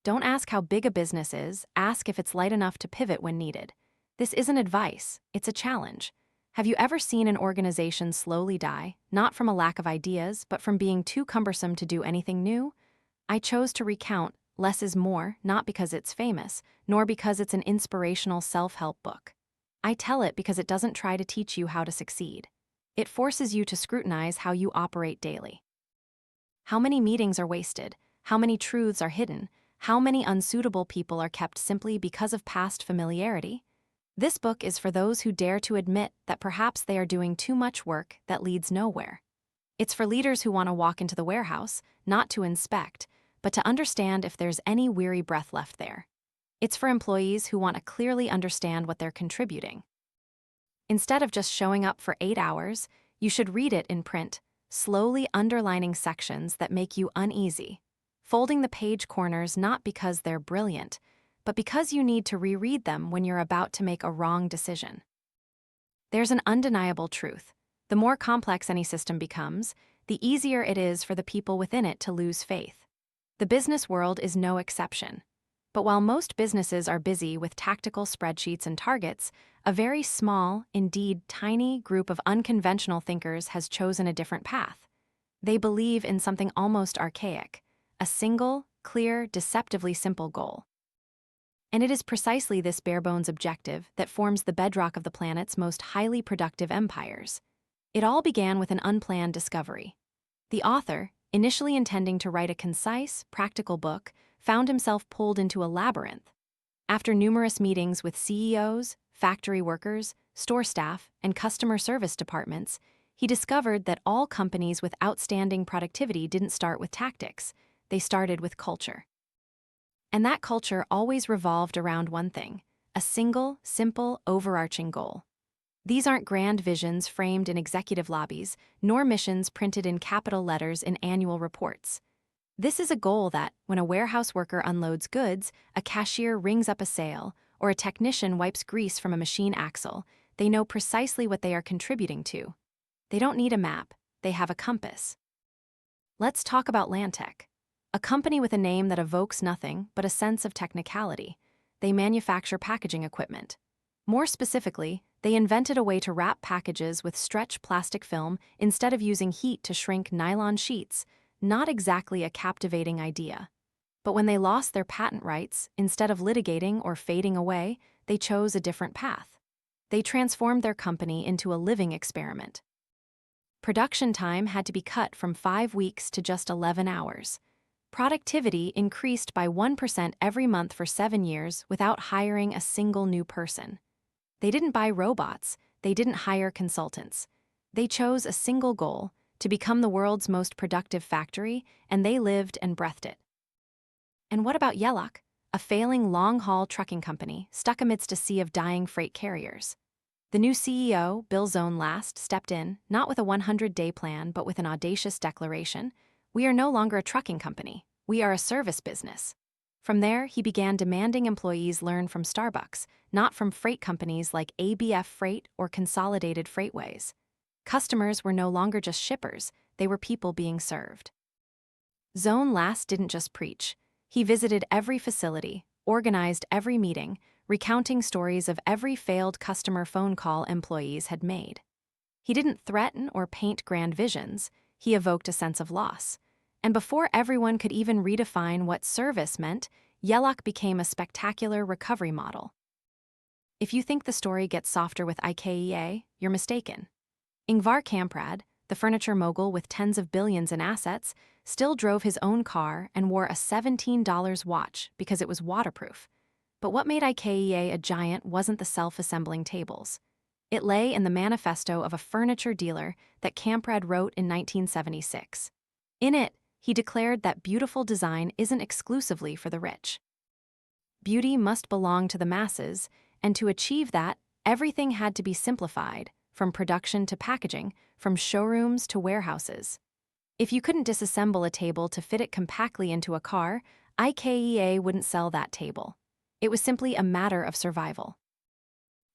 Don't ask how big a business is, ask if it's light enough to pivot when needed. This isn't advice, it's a challenge. Have you ever seen an organization slowly die, not from a lack of ideas, but from being too cumbersome to do anything new? I chose to recount Less is More not because it's famous, nor because it's an inspirational self-help book. I tell it because it doesn't try to teach you how to succeed. It forces you to scrutinize how you operate daily. How many meetings are wasted? How many truths are hidden? How many unsuitable people are kept simply because of past familiarity? This book is for those who dare to admit that perhaps they are doing too much work that leads nowhere. It's for leaders who want to walk into the warehouse, not to inspect, but to understand if there's any weary breath left there. It's for employees who want to clearly understand what they're contributing. Instead of just showing up for 8 hours, you should read it in print, slowly underlining sections that make you uneasy, folding the page corners not because they're brilliant, but because you need to reread them when you're about to make a wrong decision. There's an undeniable truth. The more complex any system becomes, the easier it is for the people within it to lose faith. The business world is no exception. But while most businesses are busy with tactical spreadsheets and targets, a very small, indeed tiny, group of unconventional thinkers has chosen a different path. They believe in something almost archaic, a single, clear, deceptively simple goal. And it is precisely this bare-bones objective that forms the bedrock of the planet's most highly productive empires. It all began with an unplanned discovery. The author, initially intending to write a concise, practical book, found himself pulled into a labyrinth. After numerous meetings with CEOs, factory workers, store staff, and customer service departments, he discovered that all companies with outstanding productivity didn't start with tactics, they started with culture. And that culture always revolved around one thing: a single, simple, overarching goal. These aren't grand visions framed in executive lobbies, nor missions printed in capital letters in annual reports. This is a goal that, when a warehouse worker unloads goods, a cashier rings up a sale, or a technician wipes grease from a machine axle, they know precisely what they are contributing to. They don't need a map, they have a compass. Let's talk about Lantech, a company with a name that evokes nothing but a sense of technicality. They manufacture packaging equipment. More specifically, they invented a way to wrap packages with stretch plastic film instead of using heat to shrink nylon sheets. Not exactly a captivating idea. But when they lost their patent rights, instead of litigating or fading away, they chose a different path. They transformed their company into a living experiment. Production time had to be cut from 5 weeks to just 11 hours. Productivity increased by 1% every month for 7 years without hiring a single new person. They didn't buy robots, they didn't hire consultants. They chose a single goal: to become the world's most productive factory, and they lived and breathed it. And what about Yelloc, a failing long-haul trucking company stuck amidst a sea of dying freight carriers? The new CEO, Bill Zone Last, stepped in, not with a 100-day plan, but with an audacious declaration: "We are no longer a trucking company, we are a service business." From there, he began demanding employees learn from Starbucks, not from freight companies like ABF Freight or Consolidated Freightways. Customers were no longer just shippers, they were people being served. Zone Last didn't just preach. He visited every facility, organized every meeting, recounting stories of every failed customer phone call employees had made. He didn't threaten or paint grand visions, he evoked a sense of loss. And before everyone could even redefine what service meant, Yelloc became a spectacular recovery model. If you think the story gets softer with IKEA, you're mistaken. Ingvar Kamprad, the furniture mogul with tens of billions in assets, still drove his own car and wore a $17 watch because it was waterproof. But what made IKEA a giant wasn't the self-assembling tables. It lay in the manifesto of a furniture dealer that Kamprad wrote in 1976. In it, he declared that beautiful design isn't exclusively for the rich. Beauty must belong to the masses, and to achieve that, everything had to be simplified, from production to packaging, from showrooms to warehouses. If you couldn't disassemble a table to fit it compactly into a car, IKEA wouldn't sell that table. It was simply a matter of survival.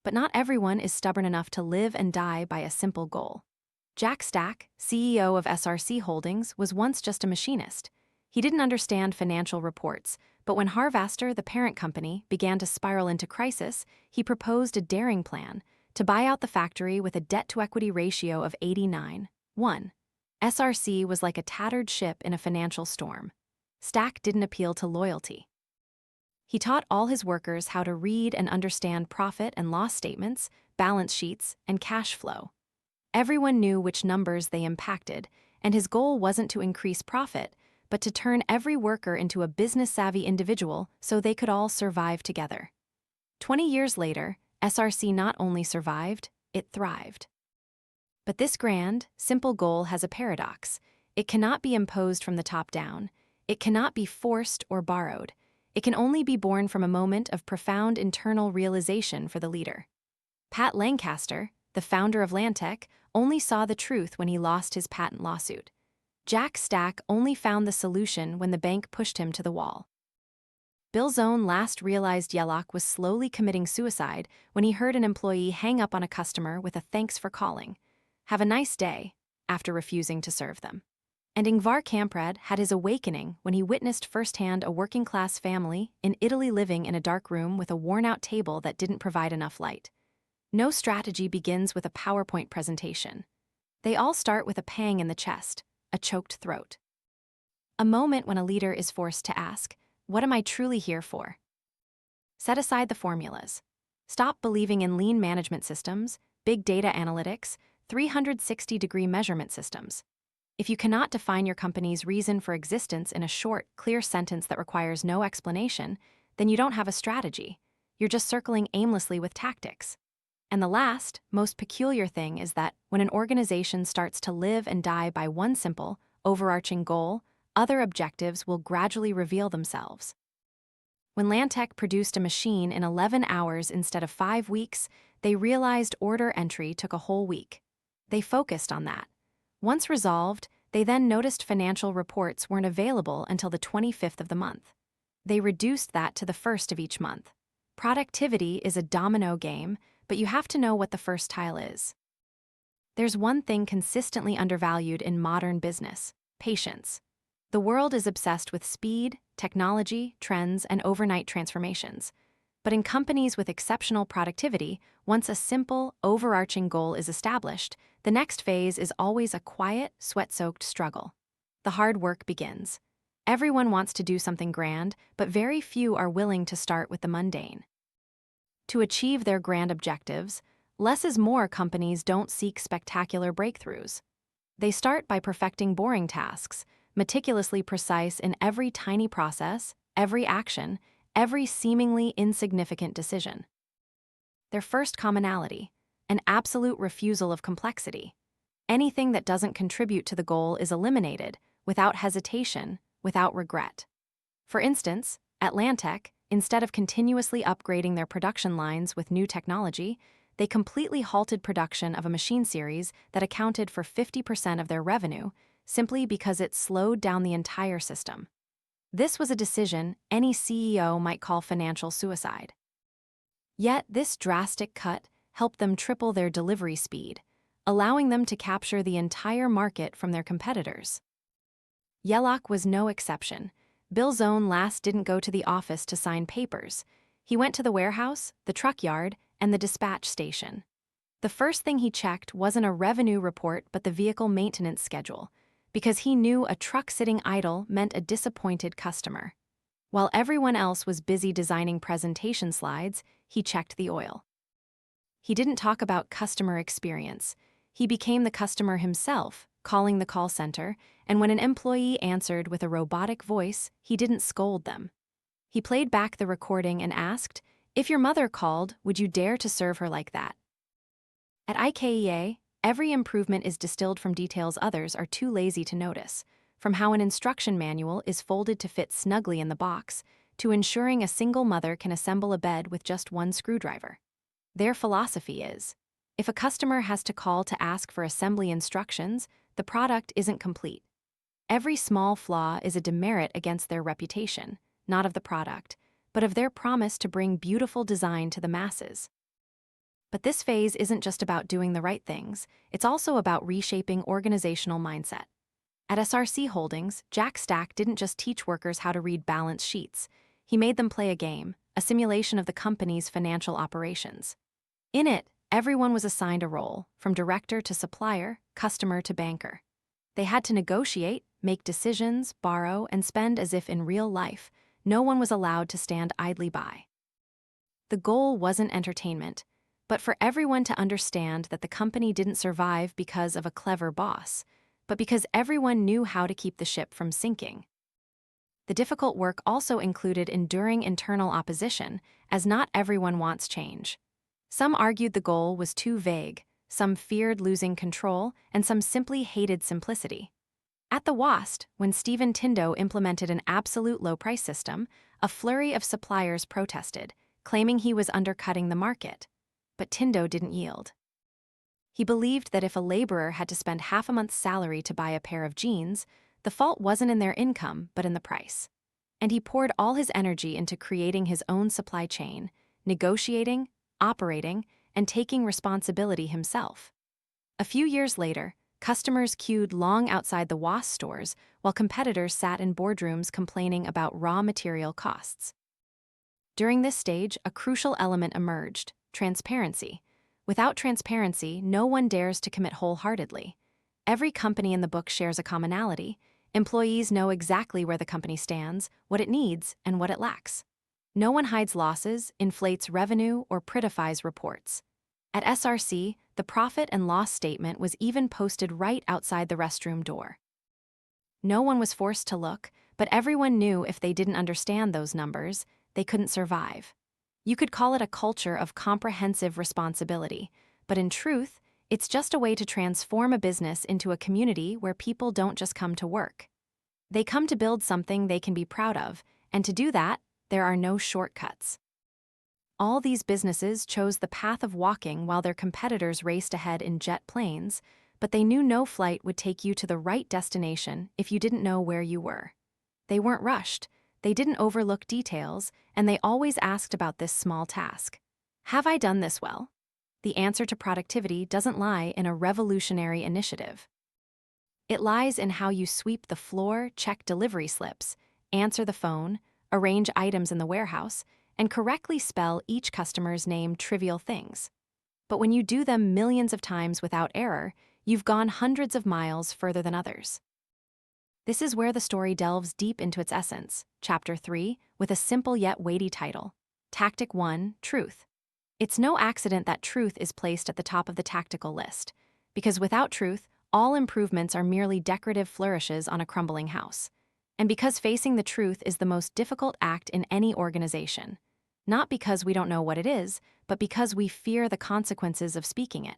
But not everyone is stubborn enough to live and die by a simple goal. Jack Stack, CEO of SRC Holdings, was once just a machinist. He didn't understand financial reports, but when Harvester, the parent company, began to spiral into crisis, he proposed a daring plan to buy out the factory with a debt-to-equity ratio of 89:1. SRC was like a tattered ship in a financial storm. Stack didn't appeal to loyalty. He taught all his workers how to read and understand profit and loss statements, balance sheets, and cash flow. Everyone knew which numbers they impacted, and his goal wasn't to increase profit, but to turn every worker into a business-savvy individual so they could all survive together. 20 years later, SRC not only survived, it thrived. But this grand, simple goal has a paradox. It cannot be imposed from the top down. It cannot be forced or borrowed. It can only be born from a moment of profound internal realization for the leader. Pat Lancaster, the founder of Lantech, only saw the truth when he lost his patent lawsuit. Jack Stack only found the solution when the bank pushed him to the wall. Bill Zone last realized Yelloc was slowly committing suicide when he heard an employee hang up on a customer with a "thanks for calling. Have a nice day," after refusing to serve them. And Ingvar Kamprad had his awakening when he witnessed firsthand a working-class family in Italy living in a dark room with a worn-out table that didn't provide enough light. No strategy begins with a PowerPoint presentation. They all start with a pang in the chest, a choked throat. A moment when a leader is forced to ask, "What am I truly here for?" Set aside the formulas. Stop believing in lean management systems, big data analytics, 360-degree measurement systems. If you cannot define your company's reason for existence in a short, clear sentence that requires no explanation, then you don't have a strategy. You're just circling aimlessly with tactics. And the last, most peculiar thing is that when an organization starts to live and die by one simple, overarching goal, other objectives will gradually reveal themselves. When Lantech produced a machine in 11 hours instead of 5 weeks, they realized order entry took a whole week. They focused on that. Once resolved, they then noticed financial reports weren't available until the 25th of the month. They reduced that to the 1st of each month. Productivity is a domino game, but you have to know what the first tile is. There's one thing consistently undervalued in modern business: patience. The world is obsessed with speed, technology, trends, and overnight transformations. But in companies with exceptional productivity, once a simple, overarching goal is established, the next phase is always a quiet, sweat-soaked struggle. The hard work begins. Everyone wants to do something grand, but very few are willing to start with the mundane. To achieve their grand objectives, less-is-more companies don't seek spectacular breakthroughs. They start by perfecting boring tasks, meticulously precise in every tiny process, every action, every seemingly insignificant decision. Their first commonality: an absolute refusal of complexity. Anything that doesn't contribute to the goal is eliminated, without hesitation, without regret. For instance, at Lantech, instead of continuously upgrading their production lines with new technology, they completely halted production of a machine series that accounted for 50% of their revenue, simply because it slowed down the entire system. This was a decision any CEO might call financial suicide. Yet this drastic cut helped them triple their delivery speed, allowing them to capture the entire market from their competitors. Yelloc was no exception. Bill Zone last didn't go to the office to sign papers. He went to the warehouse, the truck yard, and the dispatch station. The first thing he checked wasn't a revenue report but the vehicle maintenance schedule, because he knew a truck sitting idle meant a disappointed customer. While everyone else was busy designing presentation slides, he checked the oil. He didn't talk about customer experience. He became the customer himself, calling the call center, and when an employee answered with a robotic voice, he didn't scold them. He played back the recording and asked, "If your mother called, would you dare to serve her like that?" At IKEA, every improvement is distilled from details others are too lazy to notice, from how an instruction manual is folded to fit snugly in the box, to ensuring a single mother can assemble a bed with just one screwdriver. Their philosophy is, if a customer has to call to ask for assembly instructions, the product isn't complete. Every small flaw is a demerit against their reputation, not of the product, but of their promise to bring beautiful design to the masses. But this phase isn't just about doing the right things, it's also about reshaping organizational mindset. At SRC Holdings, Jack Stack didn't just teach workers how to read balance sheets. He made them play a game, a simulation of the company's financial operations. In it, everyone was assigned a role, from director to supplier, customer to banker. They had to negotiate, make decisions, borrow, and spend as if in real life. No one was allowed to stand idly by. The goal wasn't entertainment, but for everyone to understand that the company didn't survive because of a clever boss, but because everyone knew how to keep the ship from sinking. The difficult work also included enduring internal opposition, as not everyone wants change. Some argued the goal was too vague, some feared losing control, and some simply hated simplicity. At the WAST, when Stephen Tindo implemented an absolute low-price system, a flurry of suppliers protested, claiming he was undercutting the market. But Tindo didn't yield. He believed that if a laborer had to spend half a month's salary to buy a pair of jeans, the fault wasn't in their income, but in the price. And he poured all his energy into creating his own supply chain, negotiating, operating, and taking responsibility himself. A few years later, customers queued long outside the WAST stores while competitors sat in boardrooms complaining about raw material costs. During this stage, a crucial element emerged: transparency. Without transparency, no one dares to commit wholeheartedly. Every company in the book shares a commonality. Employees know exactly where the company stands, what it needs, and what it lacks. No one hides losses, inflates revenue, or prettifies reports. At SRC, the profit and loss statement was even posted right outside the restroom door. No one was forced to look, but everyone knew if they didn't understand those numbers, they couldn't survive. You could call it a culture of comprehensive responsibility, but in truth, it's just a way to transform a business into a community where people don't just come to work. They come to build something they can be proud of, and to do that, there are no shortcuts. All these businesses chose the path of walking while their competitors raced ahead in jet planes, but they knew no flight would take you to the right destination if you didn't know where you were. They weren't rushed, they didn't overlook details, and they always asked about this small task. Have I done this well? The answer to productivity doesn't lie in a revolutionary initiative. It lies in how you sweep the floor, check delivery slips, answer the phone, arrange items in the warehouse, and correctly spell each customer's name. Trivial things. But when you do them millions of times without error, you've gone hundreds of miles further than others. This is where the story delves deep into its essence. Chapter 3, with a simple yet weighty title. Tactic 1, Truth. It's no accident that truth is placed at the top of the tactical list, because without truth, all improvements are merely decorative flourishes on a crumbling house. And because facing the truth is the most difficult act in any organization. Not because we don't know what it is, but because we fear the consequences of speaking it.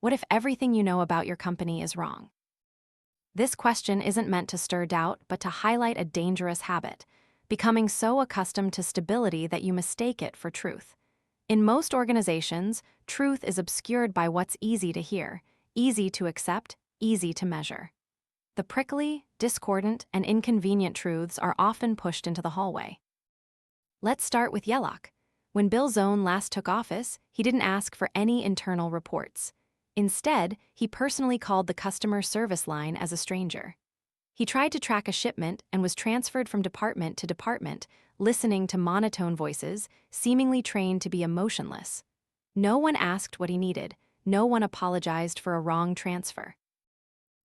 What if everything you know about your company is wrong? This question isn't meant to stir doubt, but to highlight a dangerous habit, becoming so accustomed to stability that you mistake it for truth. In most organizations, truth is obscured by what's easy to hear, easy to accept, easy to measure. The prickly, discordant, and inconvenient truths are often pushed into the hallway. Let's start with Yelloc. When Bill Zone last took office, he didn't ask for any internal reports. Instead, he personally called the customer service line as a stranger. He tried to track a shipment and was transferred from department to department, listening to monotone voices, seemingly trained to be emotionless. No one asked what he needed. No one apologized for a wrong transfer.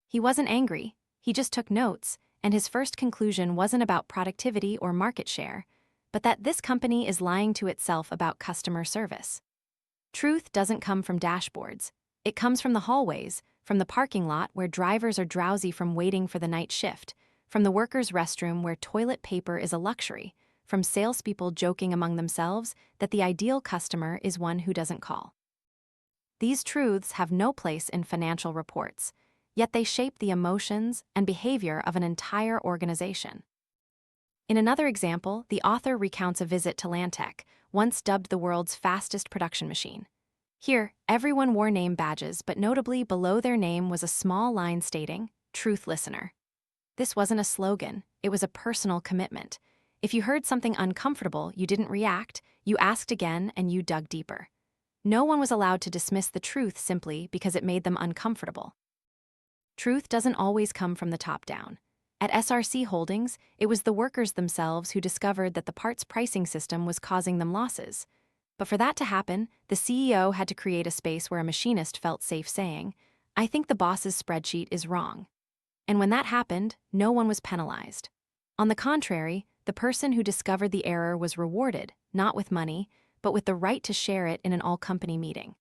He wasn't angry. He just took notes, and his first conclusion wasn't about productivity or market share, but that this company is lying to itself about customer service. Truth doesn't come from dashboards. It comes from the hallways, from the parking lot where drivers are drowsy from waiting for the night shift, from the workers' restroom where toilet paper is a luxury, from salespeople joking among themselves that the ideal customer is one who doesn't call. These truths have no place in financial reports, yet they shape the emotions and behavior of an entire organization. In another example, the author recounts a visit to Lantech, once dubbed the world's fastest production machine. Here, everyone wore name badges, but notably below their name was a small line stating, "Truth Listener." This wasn't a slogan, it was a personal commitment. If you heard something uncomfortable, you didn't react, you asked again, and you dug deeper. No one was allowed to dismiss the truth simply because it made them uncomfortable. Truth doesn't always come from the top down. At SRC Holdings, it was the workers themselves who discovered that the parts pricing system was causing them losses. But for that to happen, the CEO had to create a space where a machinist felt safe saying, "I think the boss's spreadsheet is wrong." And when that happened, no one was penalized. On the contrary, the person who discovered the error was rewarded, not with money, but with the right to share it in an all-company meeting.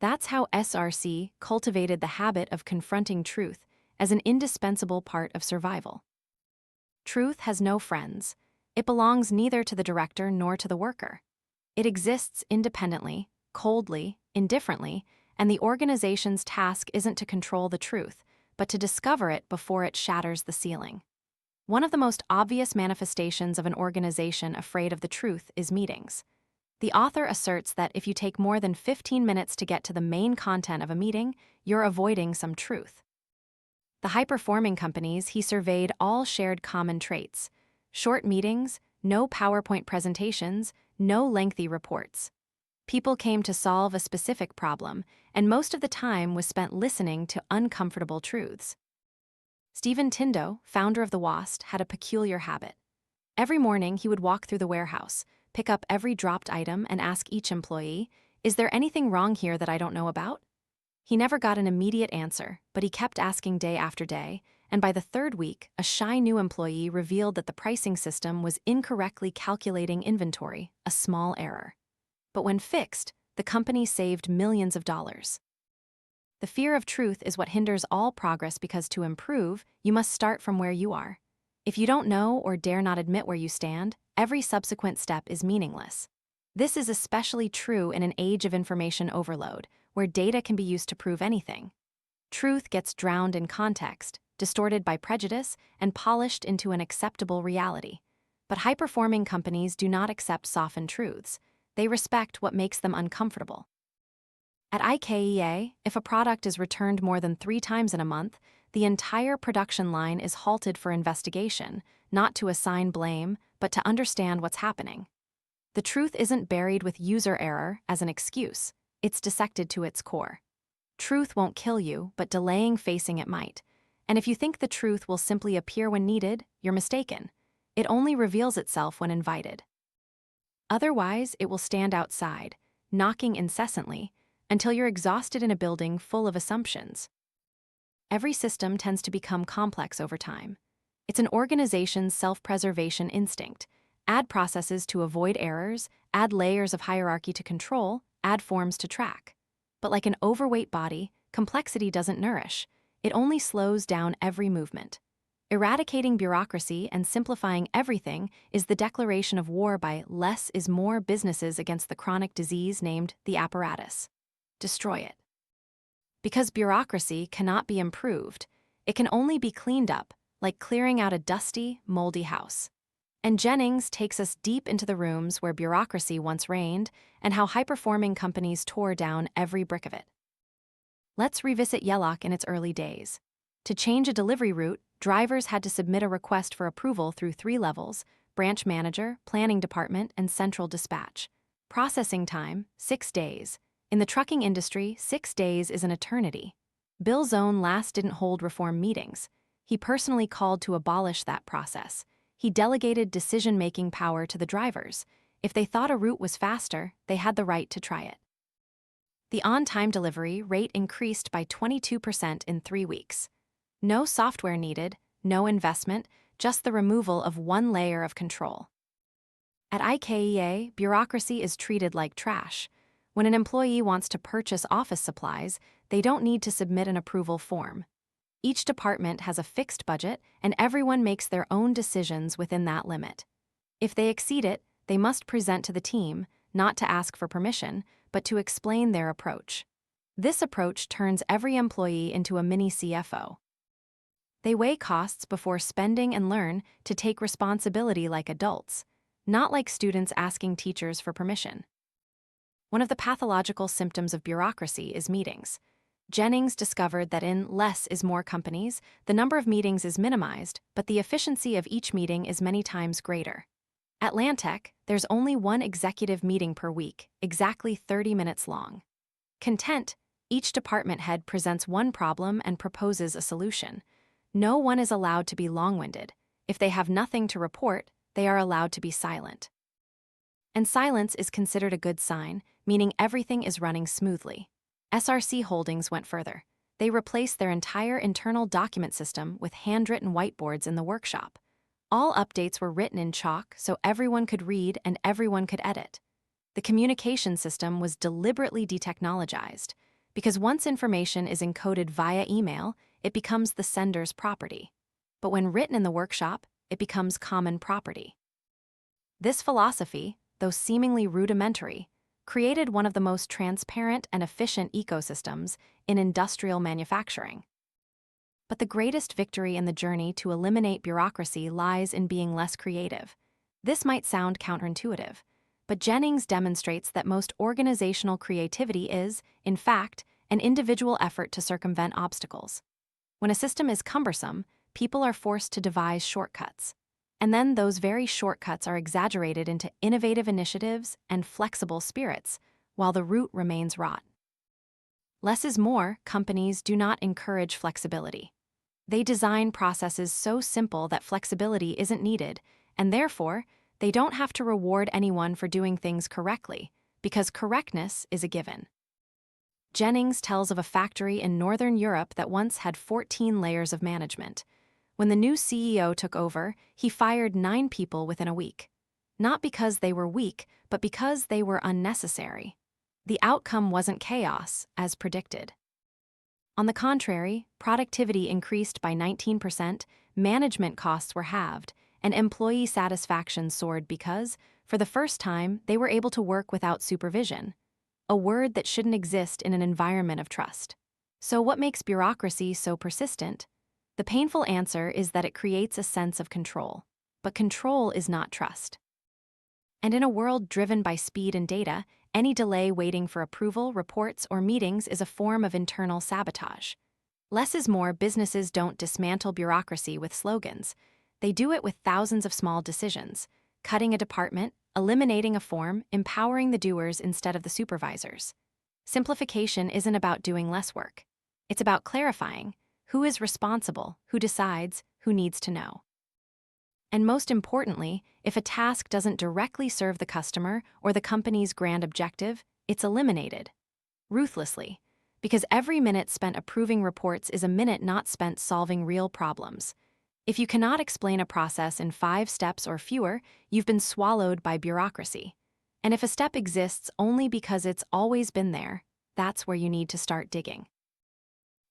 That's how SRC cultivated the habit of confronting truth as an indispensable part of survival. Truth has no friends. It belongs neither to the director nor to the worker. It exists independently, coldly, indifferently, and the organization's task isn't to control the truth, but to discover it before it shatters the ceiling. One of the most obvious manifestations of an organization afraid of the truth is meetings. The author asserts that if you take more than 15 minutes to get to the main content of a meeting, you're avoiding some truth. The high-performing companies he surveyed all shared common traits: short meetings, no PowerPoint presentations, no lengthy reports. People came to solve a specific problem, and most of the time was spent listening to uncomfortable truths. Stephen Tindo, founder of the WAST, had a peculiar habit. Every morning he would walk through the warehouse, pick up every dropped item, and ask each employee, "Is there anything wrong here that I don't know about?" He never got an immediate answer, but he kept asking day after day, and by the third week, a shy new employee revealed that the pricing system was incorrectly calculating inventory, a small error. But when fixed, the company saved millions of dollars. The fear of truth is what hinders all progress because to improve, you must start from where you are. If you don't know or dare not admit where you stand, every subsequent step is meaningless. This is especially true in an age of information overload, where data can be used to prove anything. Truth gets drowned in context, distorted by prejudice, and polished into an acceptable reality. But high-performing companies do not accept softened truths. They respect what makes them uncomfortable. At IKEA, if a product is returned more than 3 times in a month, the entire production line is halted for investigation, not to assign blame, but to understand what's happening. The truth isn't buried with user error as an excuse. It's dissected to its core. Truth won't kill you, but delaying facing it might. And if you think the truth will simply appear when needed, you're mistaken. It only reveals itself when invited. Otherwise, it will stand outside, knocking incessantly, until you're exhausted in a building full of assumptions. Every system tends to become complex over time. It's an organization's self-preservation instinct. Add processes to avoid errors, add layers of hierarchy to control, add forms to track. But like an overweight body, complexity doesn't nourish. It only slows down every movement. Eradicating bureaucracy and simplifying everything is the declaration of war by less is more businesses against the chronic disease named the apparatus. Destroy it. Because bureaucracy cannot be improved, it can only be cleaned up, like clearing out a dusty, moldy house. And Jennings takes us deep into the rooms where bureaucracy once reigned and how high-performing companies tore down every brick of it. Let's revisit Yelloc in its early days. To change a delivery route, drivers had to submit a request for approval through 3 levels: branch manager, planning department, and central dispatch. Processing time, 6 days. In the trucking industry, 6 days is an eternity. Bill Zone last didn't hold reform meetings. He personally called to abolish that process. He delegated decision-making power to the drivers. If they thought a route was faster, they had the right to try it. The on-time delivery rate increased by 22% in 3 weeks. No software needed, no investment, just the removal of one layer of control. At IKEA, bureaucracy is treated like trash. When an employee wants to purchase office supplies, they don't need to submit an approval form. Each department has a fixed budget, and everyone makes their own decisions within that limit. If they exceed it, they must present to the team, not to ask for permission, but to explain their approach. This approach turns every employee into a mini CFO. They weigh costs before spending and learn to take responsibility like adults, not like students asking teachers for permission. One of the pathological symptoms of bureaucracy is meetings. Jennings discovered that in less is more companies, the number of meetings is minimized, but the efficiency of each meeting is many times greater. At Lantech, there's only one executive meeting per week, exactly 30 minutes long. Content, Each department head presents one problem and proposes a solution. No one is allowed to be long-winded. If they have nothing to report, they are allowed to be silent. And silence is considered a good sign, meaning everything is running smoothly. SRC Holdings went further. They replaced their entire internal document system with handwritten whiteboards in the workshop. All updates were written in chalk so everyone could read and everyone could edit. The communication system was deliberately detechnologized, because once information is encoded via email, it becomes the sender's property. But when written in the workshop, it becomes common property. This philosophy, though seemingly rudimentary, created one of the most transparent and efficient ecosystems in industrial manufacturing. But the greatest victory in the journey to eliminate bureaucracy lies in being less creative. This might sound counterintuitive, but Jennings demonstrates that most organizational creativity is, in fact, an individual effort to circumvent obstacles. When a system is cumbersome, people are forced to devise shortcuts. And then those very shortcuts are exaggerated into innovative initiatives and flexible spirits, while the root remains rot. Less is more. Companies do not encourage flexibility. They design processes so simple that flexibility isn't needed, and therefore, they don't have to reward anyone for doing things correctly, because correctness is a given. Jennings tells of a factory in Northern Europe that once had 14 layers of management. When the new CEO took over, he fired 9 people within a week. Not because they were weak, but because they were unnecessary. The outcome wasn't chaos, as predicted. On the contrary, productivity increased by 19%, management costs were halved, and employee satisfaction soared because, for the first time, they were able to work without supervision. A word that shouldn't exist in an environment of trust. So what makes bureaucracy so persistent? The painful answer is that it creates a sense of control. But control is not trust. And in a world driven by speed and data, any delay waiting for approval, reports, or meetings is a form of internal sabotage. Less is more. Businesses don't dismantle bureaucracy with slogans. They do it with thousands of small decisions, cutting a department, eliminating a form, empowering the doers instead of the supervisors. Simplification isn't about doing less work. It's about clarifying who is responsible, who decides, who needs to know. And most importantly, if a task doesn't directly serve the customer or the company's grand objective, it's eliminated. Ruthlessly. Because every minute spent approving reports is a minute not spent solving real problems. If you cannot explain a process in 5 steps or fewer, you've been swallowed by bureaucracy. And if a step exists only because it's always been there, that's where you need to start digging.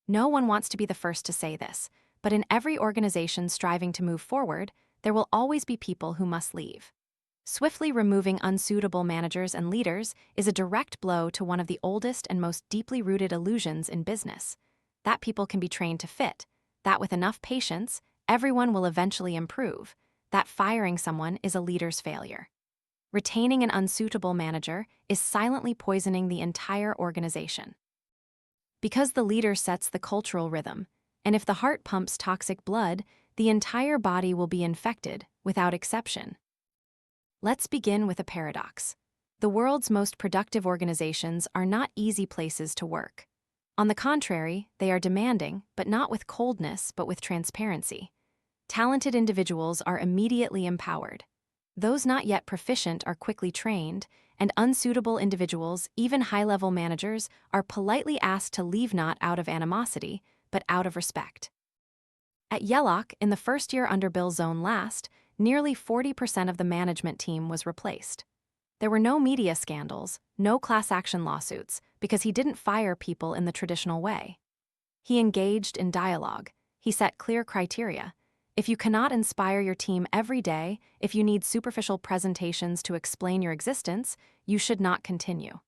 No one wants to be the first to say this, but in every organization striving to move forward, there will always be people who must leave. Swiftly removing unsuitable managers and leaders is a direct blow to one of the oldest and most deeply rooted illusions in business. That people can be trained to fit, that with enough patience, everyone will eventually improve, that firing someone is a leader's failure. Retaining an unsuitable manager is silently poisoning the entire organization. Because the leader sets the cultural rhythm, and if the heart pumps toxic blood, the entire body will be infected, without exception. Let's begin with a paradox. The world's most productive organizations are not easy places to work. On the contrary, they are demanding, but not with coldness, but with transparency. Talented individuals are immediately empowered. Those not yet proficient are quickly trained, and unsuitable individuals, even high-level managers, are politely asked to leave not out of animosity, but out of respect. At Yelloc, in the first year under Bill Zone last, nearly 40% of the management team was replaced. There were no media scandals, no class action lawsuits, because he didn't fire people in the traditional way. He engaged in dialogue. He set clear criteria. If you cannot inspire your team every day, if you need superficial presentations to explain your existence, you should not continue.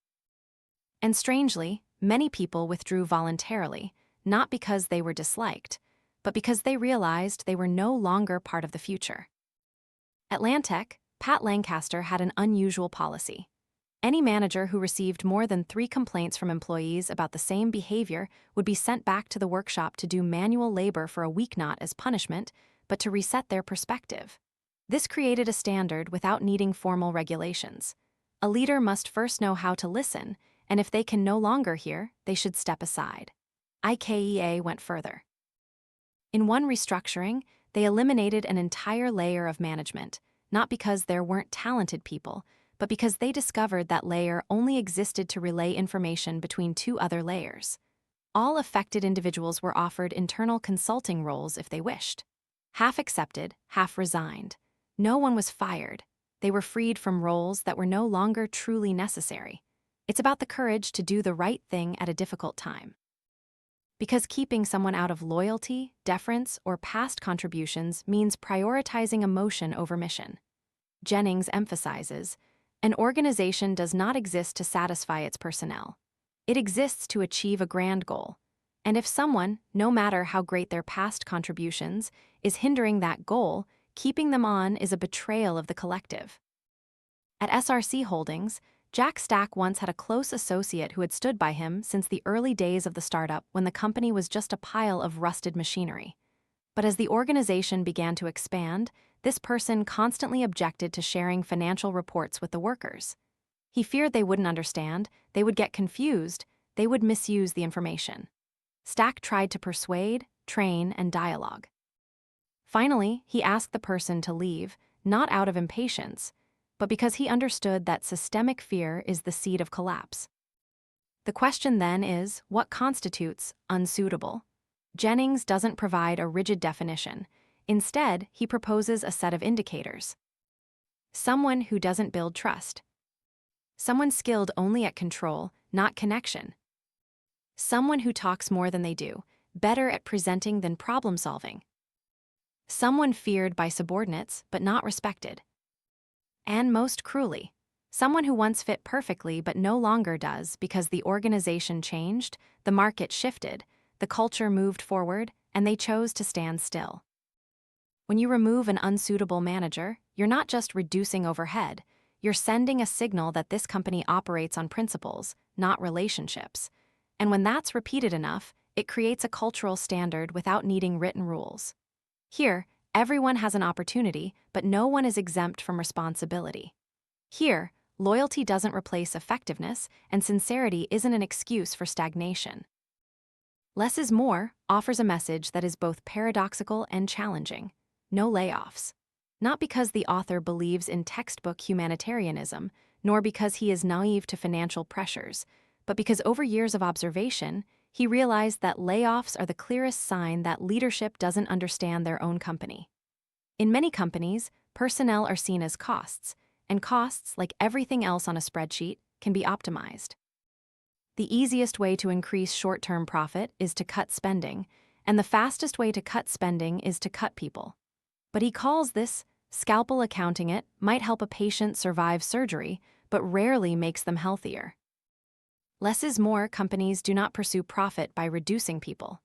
And strangely, many people withdrew voluntarily, not because they were disliked, but because they realized they were no longer part of the future. At Lantech, Pat Lancaster had an unusual policy. Any manager who received more than 3 complaints from employees about the same behavior would be sent back to the workshop to do manual labor for a week, not as punishment, but to reset their perspective. This created a standard without needing formal regulations. A leader must first know how to listen, and if they can no longer hear, they should step aside. IKEA went further. In one restructuring, they eliminated an entire layer of management, not because there weren't talented people, but because they discovered that layer only existed to relay information between two other layers. All affected individuals were offered internal consulting roles if they wished. Half accepted, half resigned. No one was fired. They were freed from roles that were no longer truly necessary. It's about the courage to do the right thing at a difficult time. Because keeping someone out of loyalty, deference, or past contributions means prioritizing emotion over mission. Jennings emphasizes, an organization does not exist to satisfy its personnel. It exists to achieve a grand goal. And if someone, no matter how great their past contributions, is hindering that goal, keeping them on is a betrayal of the collective. At SRC Holdings, Jack Stack once had a close associate who had stood by him since the early days of the startup when the company was just a pile of rusted machinery. But as the organization began to expand, this person constantly objected to sharing financial reports with the workers. He feared they wouldn't understand, they would get confused, they would misuse the information. Stack tried to persuade, train, and dialogue. Finally, he asked the person to leave, not out of impatience, but because he understood that systemic fear is the seed of collapse. The question then is, what constitutes unsuitable? Jennings doesn't provide a rigid definition. Instead, he proposes a set of indicators. Someone who doesn't build trust. Someone skilled only at control, not connection. Someone who talks more than they do, better at presenting than problem solving. Someone feared by subordinates, but not respected. And most cruelly, someone who once fit perfectly but no longer does because the organization changed, the market shifted, the culture moved forward, and they chose to stand still. When you remove an unsuitable manager, you're not just reducing overhead, you're sending a signal that this company operates on principles, not relationships. And when that's repeated enough, it creates a cultural standard without needing written rules. Here, everyone has an opportunity, but no one is exempt from responsibility. Here, loyalty doesn't replace effectiveness, and sincerity isn't an excuse for stagnation. Less is More offers a message that is both paradoxical and challenging. No layoffs. Not because the author believes in textbook humanitarianism, nor because he is naive to financial pressures, but because over years of observation, he realized that layoffs are the clearest sign that leadership doesn't understand their own company. In many companies, personnel are seen as costs, and costs, like everything else on a spreadsheet, can be optimized. The easiest way to increase short-term profit is to cut spending, and the fastest way to cut spending is to cut people. But he calls this scalpel accounting. It might help a patient survive surgery, but rarely makes them healthier. Less is more. Companies do not pursue profit by reducing people.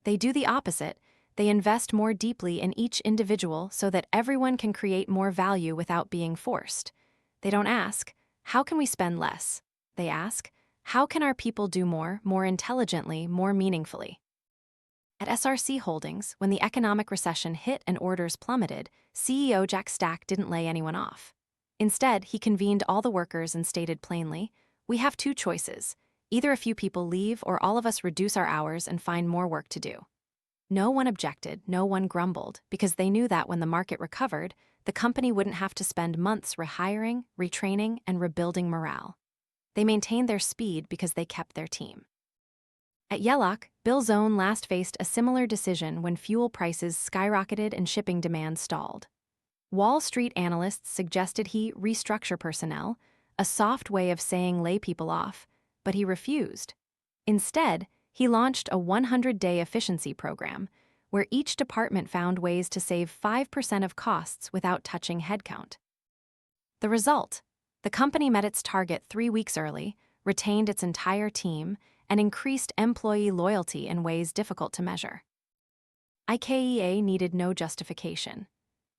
They do the opposite. They invest more deeply in each individual so that everyone can create more value without being forced. They don't ask, how can we spend less? They ask, how can our people do more intelligently, more meaningfully? At SRC Holdings, when the economic recession hit and orders plummeted, CEO Jack Stack didn't lay anyone off. Instead, he convened all the workers and stated plainly, we have two choices. Either a few people leave or all of us reduce our hours and find more work to do. No one objected, no one grumbled, because they knew that when the market recovered, the company wouldn't have to spend months rehiring, retraining, and rebuilding morale. They maintained their speed because they kept their team. At Yelloc, Bill Zone last faced a similar decision when fuel prices skyrocketed and shipping demand stalled. Wall Street analysts suggested he restructure personnel, a soft way of saying lay people off, but he refused. Instead, he launched a 100-day efficiency program, where each department found ways to save 5% of costs without touching headcount. The result? The company met its target 3 weeks early, retained its entire team, and increased employee loyalty in ways difficult to measure. IKEA needed no justification.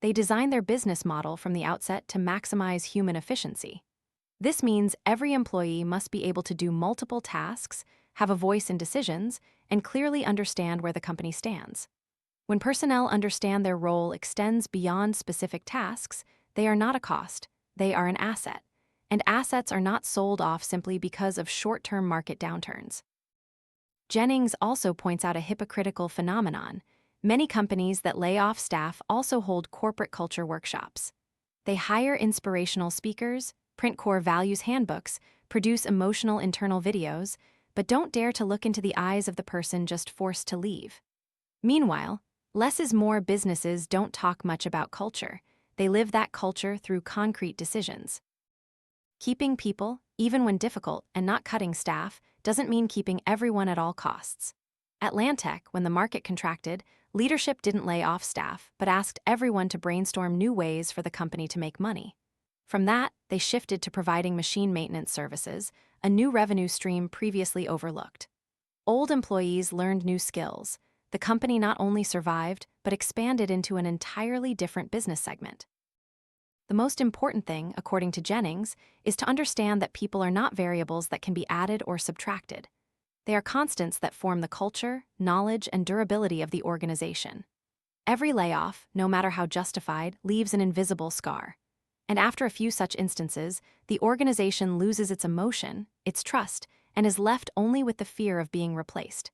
They designed their business model from the outset to maximize human efficiency. This means every employee must be able to do multiple tasks, have a voice in decisions, and clearly understand where the company stands. When personnel understand their role extends beyond specific tasks, they are not a cost, they are an asset. and assets are not sold off simply because of short-term market downturns. Jennings also points out a hypocritical phenomenon. Many companies that lay off staff also hold corporate culture workshops. They hire inspirational speakers, print core values handbooks, produce emotional internal videos, but don't dare to look into the eyes of the person just forced to leave. Meanwhile, less is more businesses don't talk much about culture. They live that culture through concrete decisions. Keeping people, even when difficult, and not cutting staff, doesn't mean keeping everyone at all costs. At Lantech, when the market contracted, leadership didn't lay off staff, but asked everyone to brainstorm new ways for the company to make money. From that, they shifted to providing machine maintenance services, a new revenue stream previously overlooked. Old employees learned new skills. The company not only survived, but expanded into an entirely different business segment. The most important thing, according to Jennings, is to understand that people are not variables that can be added or subtracted. They are constants that form the culture, knowledge, and durability of the organization. Every layoff, no matter how justified, leaves an invisible scar. And after a few such instances, the organization loses its emotion, its trust, and is left only with the fear of being replaced.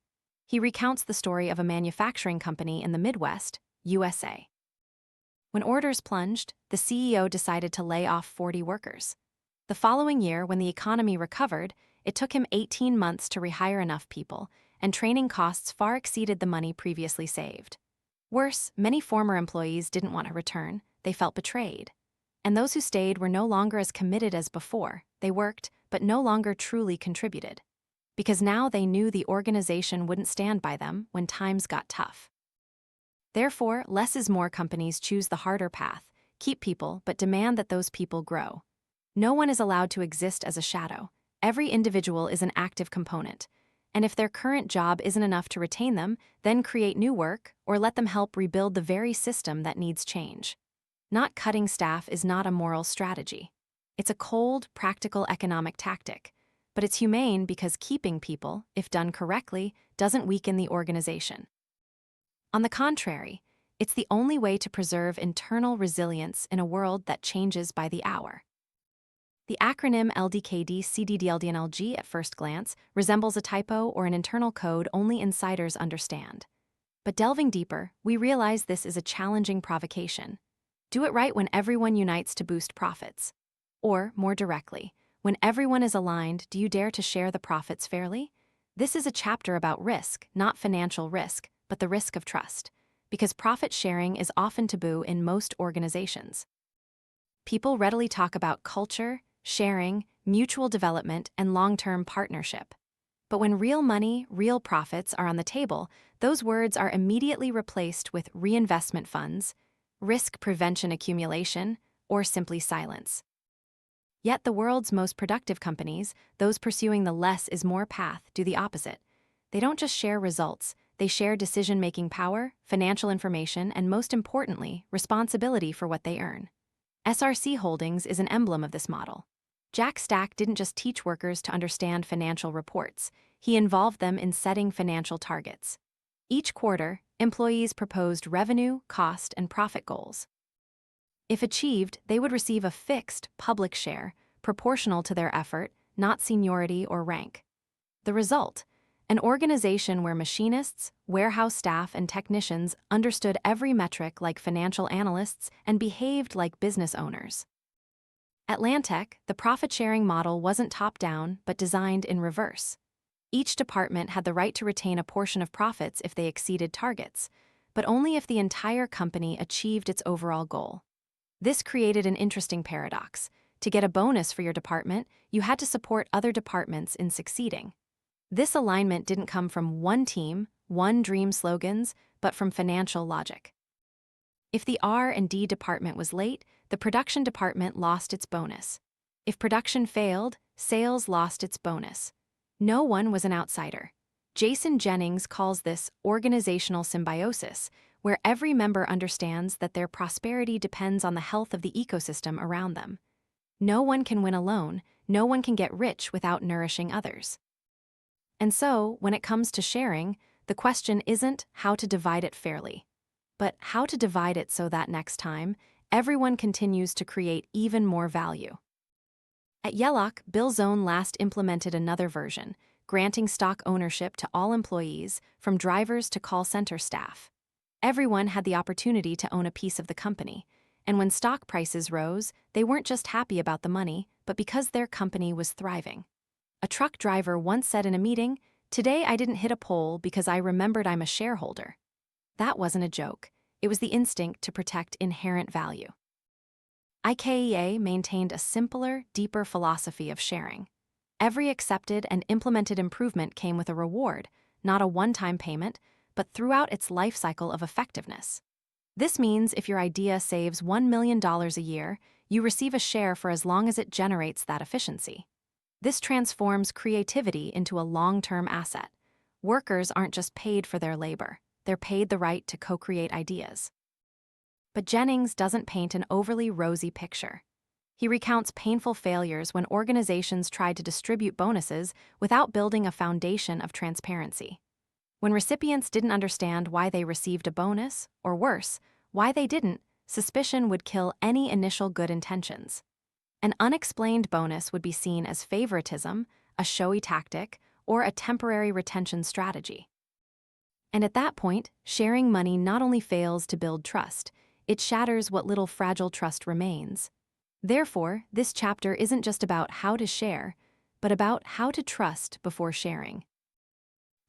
He recounts the story of a manufacturing company in the Midwest, USA. When orders plunged, the CEO decided to lay off 40 workers. The following year, when the economy recovered, it took him 18 months to rehire enough people, and training costs far exceeded the money previously saved. Worse, many former employees didn't want to return. They felt betrayed. And those who stayed were no longer as committed as before. They worked, but no longer truly contributed. Because now they knew the organization wouldn't stand by them when times got tough. Therefore, less is more companies choose the harder path, keep people, but demand that those people grow. No one is allowed to exist as a shadow. Every individual is an active component. And if their current job isn't enough to retain them, then create new work or let them help rebuild the very system that needs change. Not cutting staff is not a moral strategy. It's a cold, practical economic tactic. But it's humane because keeping people, if done correctly, doesn't weaken the organization. On the contrary, it's the only way to preserve internal resilience in a world that changes by the hour. The acronym LDKD-CDDLDNLG at first glance resembles a typo or an internal code only insiders understand. But delving deeper, we realize this is a challenging provocation. Do it right when everyone unites to boost profits. Or, more directly, when everyone is aligned, do you dare to share the profits fairly? This is a chapter about risk, not financial risk, but the risk of trust, because profit sharing is often taboo in most organizations. People readily talk about culture, sharing, mutual development, and long-term partnership. But when real money, real profits are on the table, those words are immediately replaced with reinvestment funds, risk prevention accumulation, or simply silence. Yet the world's most productive companies, those pursuing the less is more path, do the opposite. They don't just share results, they share decision-making power, financial information, and most importantly, responsibility for what they earn. SRC Holdings is an emblem of this model. Jack Stack didn't just teach workers to understand financial reports, he involved them in setting financial targets. Each quarter, employees proposed revenue, cost, and profit goals. If achieved, they would receive a fixed, public share, proportional to their effort, not seniority or rank. The result? An organization where machinists, warehouse staff, and technicians understood every metric like financial analysts and behaved like business owners. At Lantech, the profit-sharing model wasn't top-down, but designed in reverse. Each department had the right to retain a portion of profits if they exceeded targets, but only if the entire company achieved its overall goal. This created an interesting paradox. To get a bonus for your department, you had to support other departments in succeeding. This alignment didn't come from one team, one dream slogans, but from financial logic. If the R&D department was late, the production department lost its bonus. If production failed, sales lost its bonus. No one was an outsider. Jason Jennings calls this organizational symbiosis, where every member understands that their prosperity depends on the health of the ecosystem around them. No one can win alone, no one can get rich without nourishing others. And so, when it comes to sharing, the question isn't how to divide it fairly, but how to divide it so that next time, everyone continues to create even more value. At Yelloc, Bill Zone last implemented another version, granting stock ownership to all employees, from drivers to call center staff. Everyone had the opportunity to own a piece of the company, and when stock prices rose, they weren't just happy about the money, but because their company was thriving. A truck driver once said in a meeting, "Today I didn't hit a pole because I remembered I'm a shareholder." That wasn't a joke. It was the instinct to protect inherent value. IKEA maintained a simpler, deeper philosophy of sharing. Every accepted and implemented improvement came with a reward, not a one-time payment, but throughout its life cycle of effectiveness. This means if your idea saves $1 million a year, you receive a share for as long as it generates that efficiency. This transforms creativity into a long-term asset. Workers aren't just paid for their labor, they're paid the right to co-create ideas. But Jennings doesn't paint an overly rosy picture. He recounts painful failures when organizations tried to distribute bonuses without building a foundation of transparency. When recipients didn't understand why they received a bonus, or worse, why they didn't, suspicion would kill any initial good intentions. An unexplained bonus would be seen as favoritism, a showy tactic, or a temporary retention strategy. And at that point, sharing money not only fails to build trust, it shatters what little fragile trust remains. Therefore, this chapter isn't just about how to share, but about how to trust before sharing.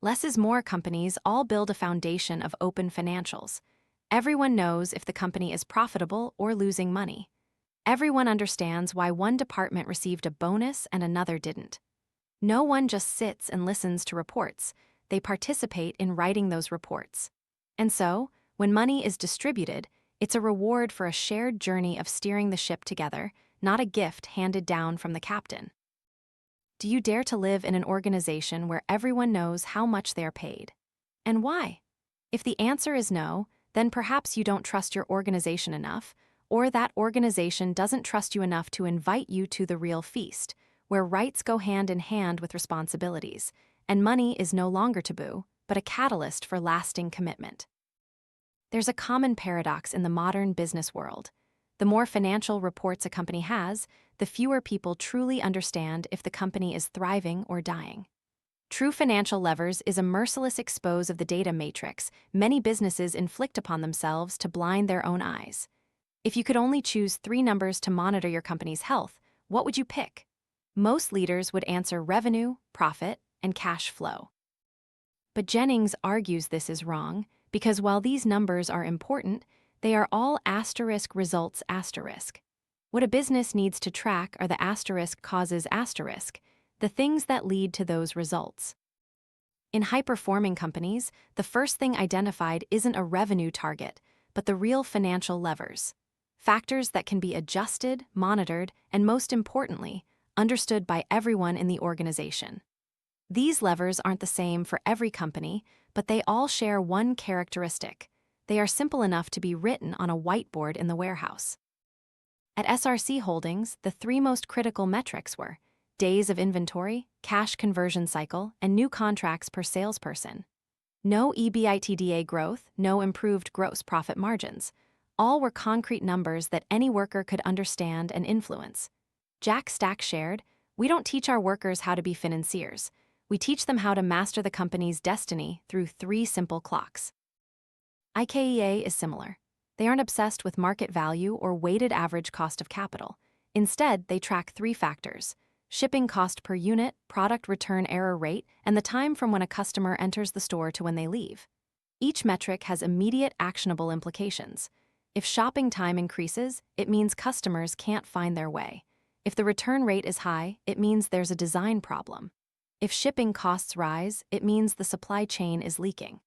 Less is more companies all build a foundation of open financials. Everyone knows if the company is profitable or losing money. Everyone understands why one department received a bonus and another didn't. No one just sits and listens to reports. They participate in writing those reports. And so, when money is distributed, it's a reward for a shared journey of steering the ship together, not a gift handed down from the captain. Do you dare to live in an organization where everyone knows how much they are paid? And why? If the answer is no, then perhaps you don't trust your organization enough, or that organization doesn't trust you enough to invite you to the real feast, where rights go hand in hand with responsibilities, and money is no longer taboo, but a catalyst for lasting commitment. There's a common paradox in the modern business world. The more financial reports a company has, the fewer people truly understand if the company is thriving or dying. True financial levers is a merciless expose of the data matrix many businesses inflict upon themselves to blind their own eyes. If you could only choose 3 numbers to monitor your company's health, what would you pick? Most leaders would answer revenue, profit, and cash flow. But Jennings argues this is wrong, because while these numbers are important, they are all asterisk results asterisk. What a business needs to track are the asterisk causes asterisk, the things that lead to those results. In high-performing companies, the first thing identified isn't a revenue target, but the real financial levers. Factors that can be adjusted, monitored, and most importantly, understood by everyone in the organization. These levers aren't the same for every company, but they all share one characteristic. They are simple enough to be written on a whiteboard in the warehouse. At SRC Holdings, the 3 most critical metrics were days of inventory, cash conversion cycle, and new contracts per salesperson. No EBITDA growth, no improved gross profit margins. All were concrete numbers that any worker could understand and influence. Jack Stack shared, "We don't teach our workers how to be financiers. We teach them how to master the company's destiny through 3 simple clocks." IKEA is similar. They aren't obsessed with market value or weighted average cost of capital. Instead, they track 3 factors: shipping cost per unit, product return error rate, and the time from when a customer enters the store to when they leave. Each metric has immediate actionable implications. If shopping time increases, it means customers can't find their way. If the return rate is high, it means there's a design problem. If shipping costs rise, it means the supply chain is leaking.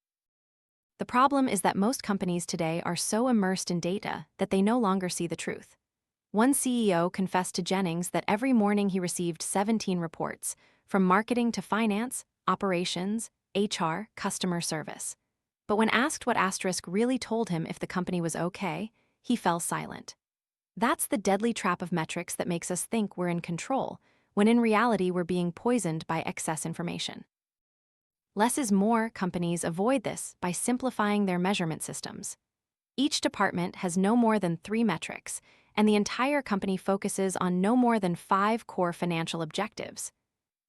The problem is that most companies today are so immersed in data that they no longer see the truth. One CEO confessed to Jennings that every morning he received 17 reports, from marketing to finance, operations, HR, customer service. But when asked what asterisk really told him if the company was okay, he fell silent. That's the deadly trap of metrics that makes us think we're in control, when in reality we're being poisoned by excess information. Less is more companies avoid this by simplifying their measurement systems. Each department has no more than 3 metrics, and the entire company focuses on no more than 5 core financial objectives.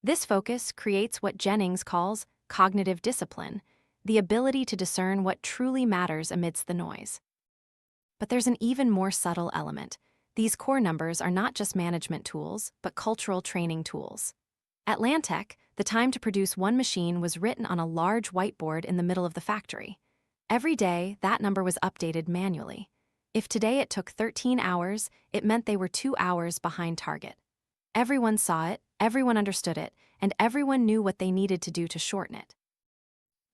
This focus creates what Jennings calls cognitive discipline, the ability to discern what truly matters amidst the noise. But there's an even more subtle element. These core numbers are not just management tools, but cultural training tools. At Lantech, the time to produce one machine was written on a large whiteboard in the middle of the factory. Every day, that number was updated manually. If today it took 13 hours, it meant they were 2 hours behind target. Everyone saw it, everyone understood it, and everyone knew what they needed to do to shorten it.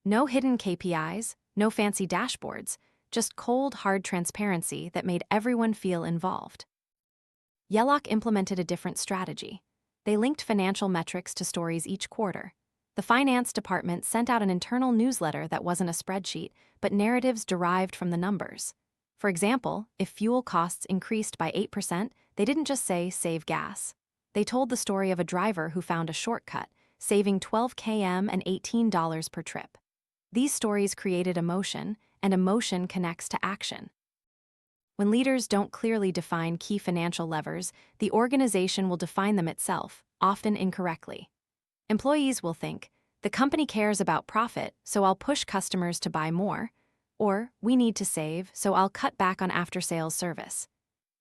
No hidden KPIs, no fancy dashboards, just cold, hard transparency that made everyone feel involved. Yelloc implemented a different strategy. They linked financial metrics to stories each quarter. The finance department sent out an internal newsletter that wasn't a spreadsheet, but narratives derived from the numbers. For example, if fuel costs increased by 8%, they didn't just say, "save gas." They told the story of a driver who found a shortcut, saving 12 km and $18 per trip. These stories created emotion, and emotion connects to action. When leaders don't clearly define key financial levers, the organization will define them itself, often incorrectly. Employees will think, "The company cares about profit, so I'll push customers to buy more," or "We need to save, so I'll cut back on after-sales service."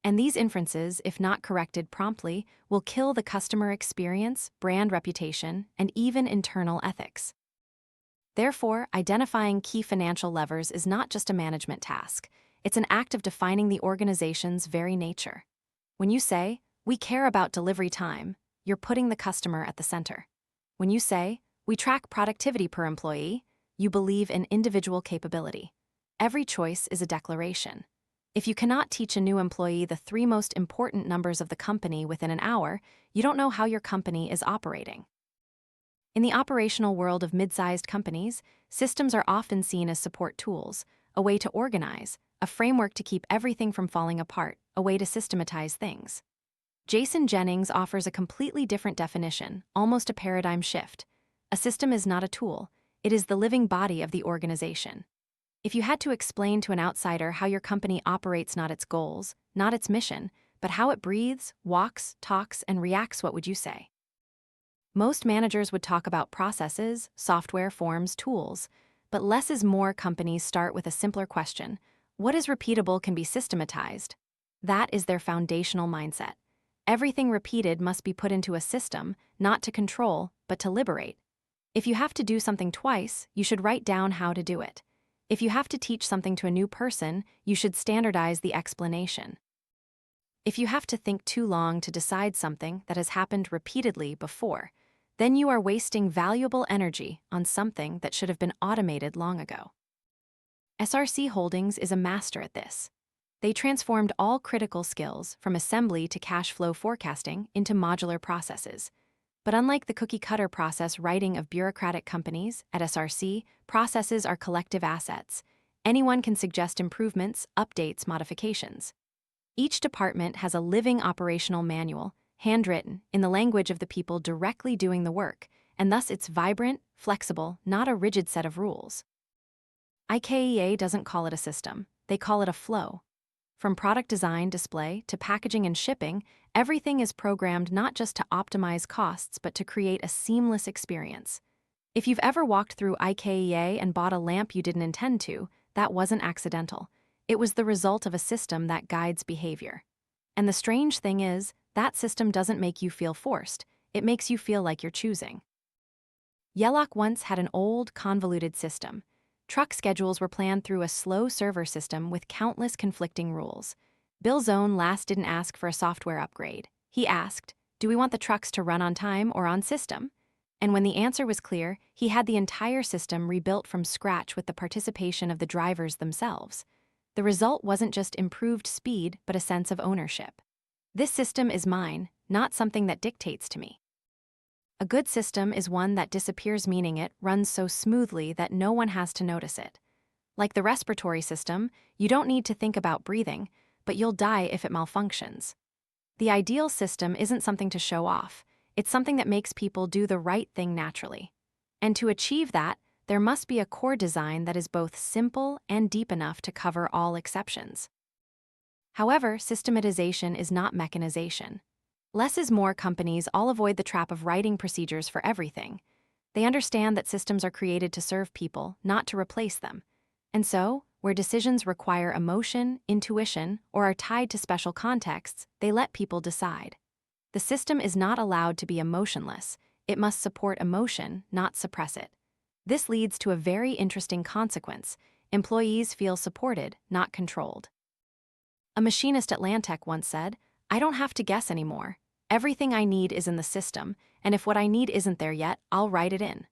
And these inferences, if not corrected promptly, will kill the customer experience, brand reputation, and even internal ethics. Therefore, identifying key financial levers is not just a management task. It's an act of defining the organization's very nature. When you say, "We care about delivery time," you're putting the customer at the center. When you say, "We track productivity per employee," you believe in individual capability. Every choice is a declaration. If you cannot teach a new employee the 3 most important numbers of the company within an hour, you don't know how your company is operating. In the operational world of mid-sized companies, systems are often seen as support tools, a way to organize, a framework to keep everything from falling apart, a way to systematize things. Jason Jennings offers a completely different definition, almost a paradigm shift. A system is not a tool, it is the living body of the organization. If you had to explain to an outsider how your company operates not its goals, not its mission, but how it breathes, walks, talks, and reacts, what would you say? Most managers would talk about processes, software, forms, tools, but less is more companies start with a simpler question. What is repeatable can be systematized. That is their foundational mindset. Everything repeated must be put into a system, not to control, but to liberate. If you have to do something twice, you should write down how to do it. If you have to teach something to a new person, you should standardize the explanation. If you have to think too long to decide something that has happened repeatedly before, then you are wasting valuable energy on something that should have been automated long ago. SRC Holdings is a master at this. They transformed all critical skills, from assembly to cash flow forecasting, into modular processes. But unlike the cookie-cutter process writing of bureaucratic companies, at SRC, processes are collective assets. Anyone can suggest improvements, updates, modifications. Each department has a living operational manual, handwritten, in the language of the people directly doing the work, and thus it's vibrant, flexible, not a rigid set of rules. IKEA doesn't call it a system, they call it a flow. From product design, display, to packaging and shipping, everything is programmed not just to optimize costs, but to create a seamless experience. If you've ever walked through IKEA and bought a lamp you didn't intend to, that wasn't accidental. It was the result of a system that guides behavior. And the strange thing is, that system doesn't make you feel forced, it makes you feel like you're choosing. Yelloc once had an old, convoluted system. Truck schedules were planned through a slow server system with countless conflicting rules. Bill Zone last didn't ask for a software upgrade. He asked, "Do we want the trucks to run on time or on system?" And when the answer was clear, he had the entire system rebuilt from scratch with the participation of the drivers themselves. The result wasn't just improved speed, but a sense of ownership. This system is mine, not something that dictates to me. A good system is one that disappears, meaning it runs so smoothly that no one has to notice it. Like the respiratory system, you don't need to think about breathing, but you'll die if it malfunctions. The ideal system isn't something to show off, it's something that makes people do the right thing naturally. And to achieve that, there must be a core design that is both simple and deep enough to cover all exceptions. However, systematization is not mechanization. Less is more companies all avoid the trap of writing procedures for everything. They understand that systems are created to serve people, not to replace them. And so, where decisions require emotion, intuition, or are tied to special contexts, they let people decide. The system is not allowed to be emotionless. It must support emotion, not suppress it. This leads to a very interesting consequence. Employees feel supported, not controlled. A machinist at Lantech once said, "I don't have to guess anymore. Everything I need is in the system, and if what I need isn't there yet, I'll write it in."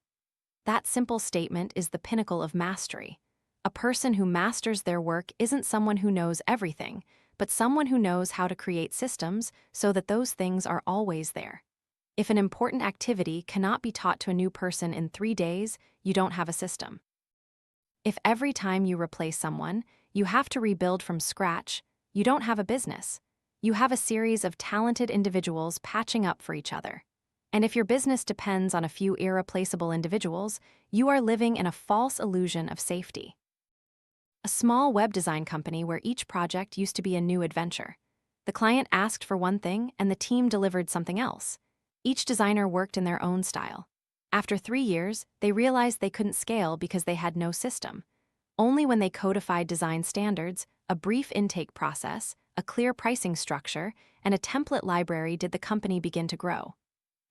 That simple statement is the pinnacle of mastery. A person who masters their work isn't someone who knows everything, but someone who knows how to create systems so that those things are always there. If an important activity cannot be taught to a new person in 3 days, you don't have a system. If every time you replace someone, you have to rebuild from scratch, you don't have a business. You have a series of talented individuals patching up for each other. And if your business depends on a few irreplaceable individuals, you are living in a false illusion of safety. A small web design company where each project used to be a new adventure. The client asked for one thing and the team delivered something else. Each designer worked in their own style. After 3 years, they realized they couldn't scale because they had no system. Only when they codified design standards, a brief intake process, a clear pricing structure, and a template library did the company begin to grow.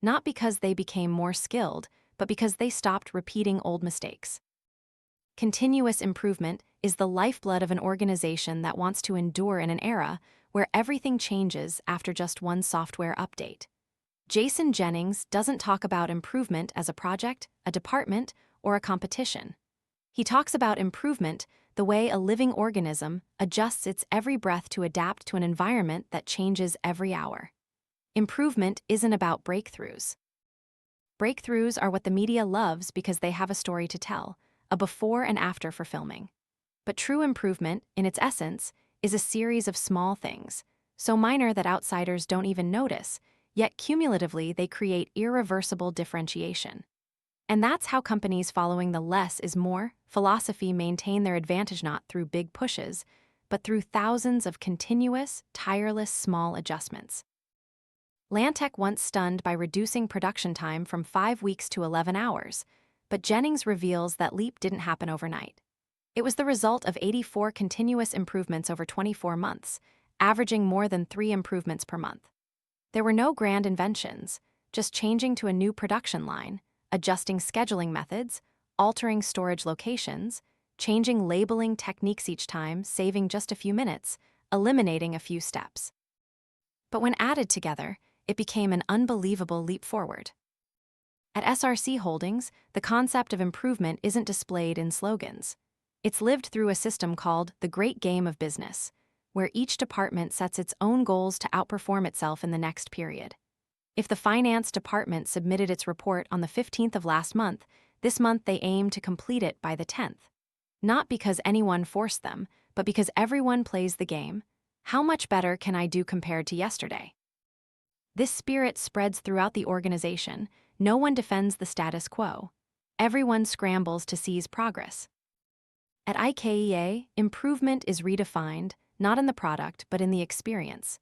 Not because they became more skilled, but because they stopped repeating old mistakes. Continuous improvement is the lifeblood of an organization that wants to endure in an era where everything changes after just one software update. Jason Jennings doesn't talk about improvement as a project, a department, or a competition. He talks about improvement the way a living organism adjusts its every breath to adapt to an environment that changes every hour. Improvement isn't about breakthroughs. Breakthroughs are what the media loves because they have a story to tell, a before and after for filming. But true improvement, in its essence, is a series of small things, so minor that outsiders don't even notice, yet cumulatively they create irreversible differentiation. And that's how companies following the less is more philosophy maintain their advantage not through big pushes, but through thousands of continuous, tireless small adjustments. Lantech once stunned by reducing production time from 5 weeks to 11 hours, but Jennings reveals that leap didn't happen overnight. It was the result of 84 continuous improvements over 24 months, averaging more than 3 improvements per month. There were no grand inventions, just changing to a new production line, adjusting scheduling methods, altering storage locations, changing labeling techniques each time, saving just a few minutes, eliminating a few steps. But when added together, it became an unbelievable leap forward. At SRC Holdings, the concept of improvement isn't displayed in slogans. It's lived through a system called the Great Game of Business, where each department sets its own goals to outperform itself in the next period. If the finance department submitted its report on the 15th of last month, this month they aim to complete it by the 10th. Not because anyone forced them, but because everyone plays the game. How much better can I do compared to yesterday? This spirit spreads throughout the organization. No one defends the status quo. Everyone scrambles to seize progress. At IKEA, improvement is redefined, not in the product, but in the experience.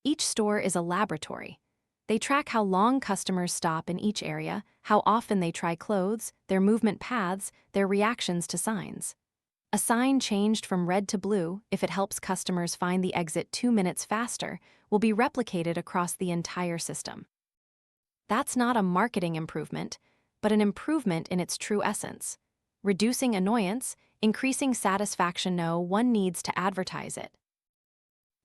Each store is a laboratory. They track how long customers stop in each area, how often they try clothes, their movement paths, their reactions to signs. A sign changed from red to blue, if it helps customers find the exit 2 minutes faster, will be replicated across the entire system. That's not a marketing improvement, but an improvement in its true essence. Reducing annoyance, increasing satisfaction. No one needs to advertise it.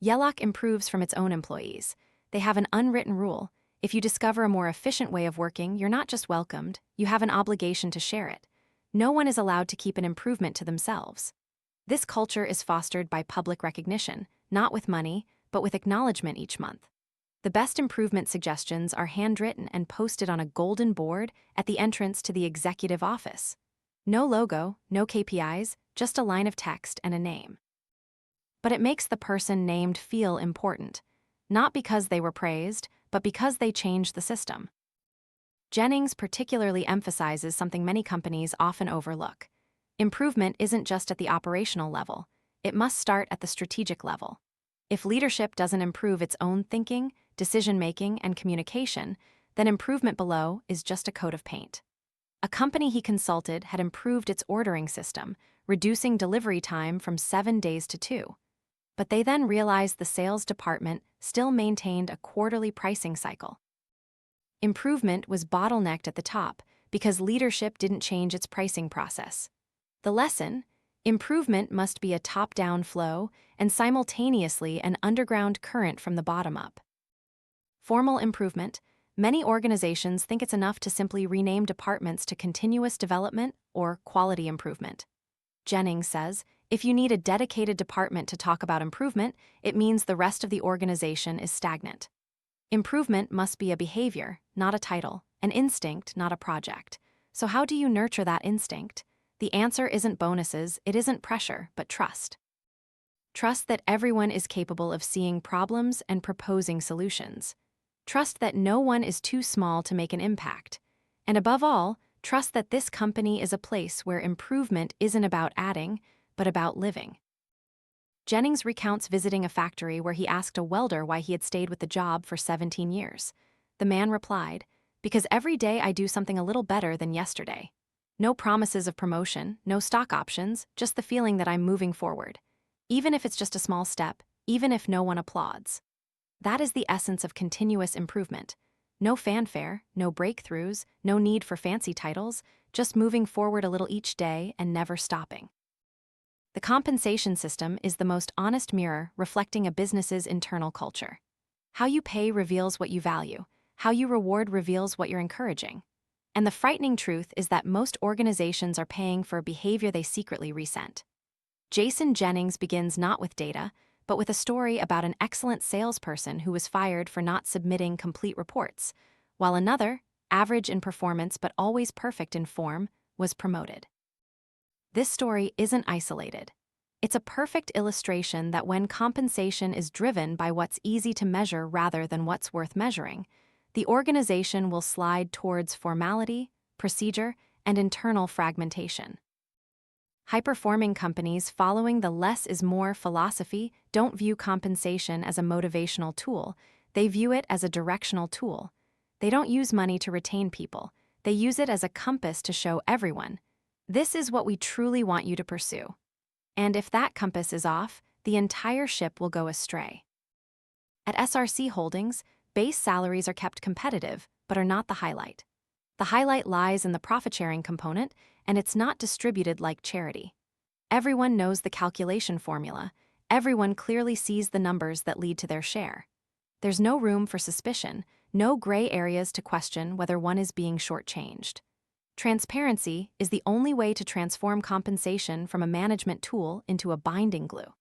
Yelloc improves from its own employees. They have an unwritten rule. If you discover a more efficient way of working, you're not just welcomed, you have an obligation to share it. No one is allowed to keep an improvement to themselves. This culture is fostered by public recognition, not with money, but with acknowledgement each month. The best improvement suggestions are handwritten and posted on a golden board at the entrance to the executive office. No logo, no KPIs, just a line of text and a name. But it makes the person named feel important, not because they were praised, but because they changed the system. Jennings particularly emphasizes something many companies often overlook. Improvement isn't just at the operational level. It must start at the strategic level. If leadership doesn't improve its own thinking, decision-making, and communication, then improvement below is just a coat of paint. A company he consulted had improved its ordering system, reducing delivery time from 7 days to 2. But they then realized the sales department still maintained a quarterly pricing cycle. Improvement was bottlenecked at the top because leadership didn't change its pricing process. The lesson: improvement must be a top-down flow and simultaneously an underground current from the bottom up. Formal improvement: many organizations think it's enough to simply rename departments to continuous development or quality improvement. Jennings says, if you need a dedicated department to talk about improvement, it means the rest of the organization is stagnant. Improvement must be a behavior, not a title, an instinct, not a project. So how do you nurture that instinct? The answer isn't bonuses, it isn't pressure, but trust. Trust that everyone is capable of seeing problems and proposing solutions. Trust that no one is too small to make an impact. And above all, trust that this company is a place where improvement isn't about adding, but about living. Jennings recounts visiting a factory where he asked a welder why he had stayed with the job for 17 years. The man replied, "Because every day I do something a little better than yesterday. No promises of promotion, no stock options, just the feeling that I'm moving forward. Even if it's just a small step, even if no one applauds." That is the essence of continuous improvement. No fanfare, no breakthroughs, no need for fancy titles, just moving forward a little each day and never stopping. The compensation system is the most honest mirror reflecting a business's internal culture. How you pay reveals what you value. How you reward reveals what you're encouraging. And the frightening truth is that most organizations are paying for a behavior they secretly resent. Jason Jennings begins not with data, but with a story about an excellent salesperson who was fired for not submitting complete reports, while another, average in performance but always perfect in form, was promoted. This story isn't isolated. It's a perfect illustration that when compensation is driven by what's easy to measure rather than what's worth measuring, the organization will slide towards formality, procedure, and internal fragmentation. High-performing companies following the less is more philosophy don't view compensation as a motivational tool, they view it as a directional tool. They don't use money to retain people, they use it as a compass to show everyone, this is what we truly want you to pursue. And if that compass is off, the entire ship will go astray. At SRC Holdings, base salaries are kept competitive, but are not the highlight. The highlight lies in the profit-sharing component, and it's not distributed like charity. Everyone knows the calculation formula. Everyone clearly sees the numbers that lead to their share. There's no room for suspicion, no gray areas to question whether one is being shortchanged. Transparency is the only way to transform compensation from a management tool into a binding glue.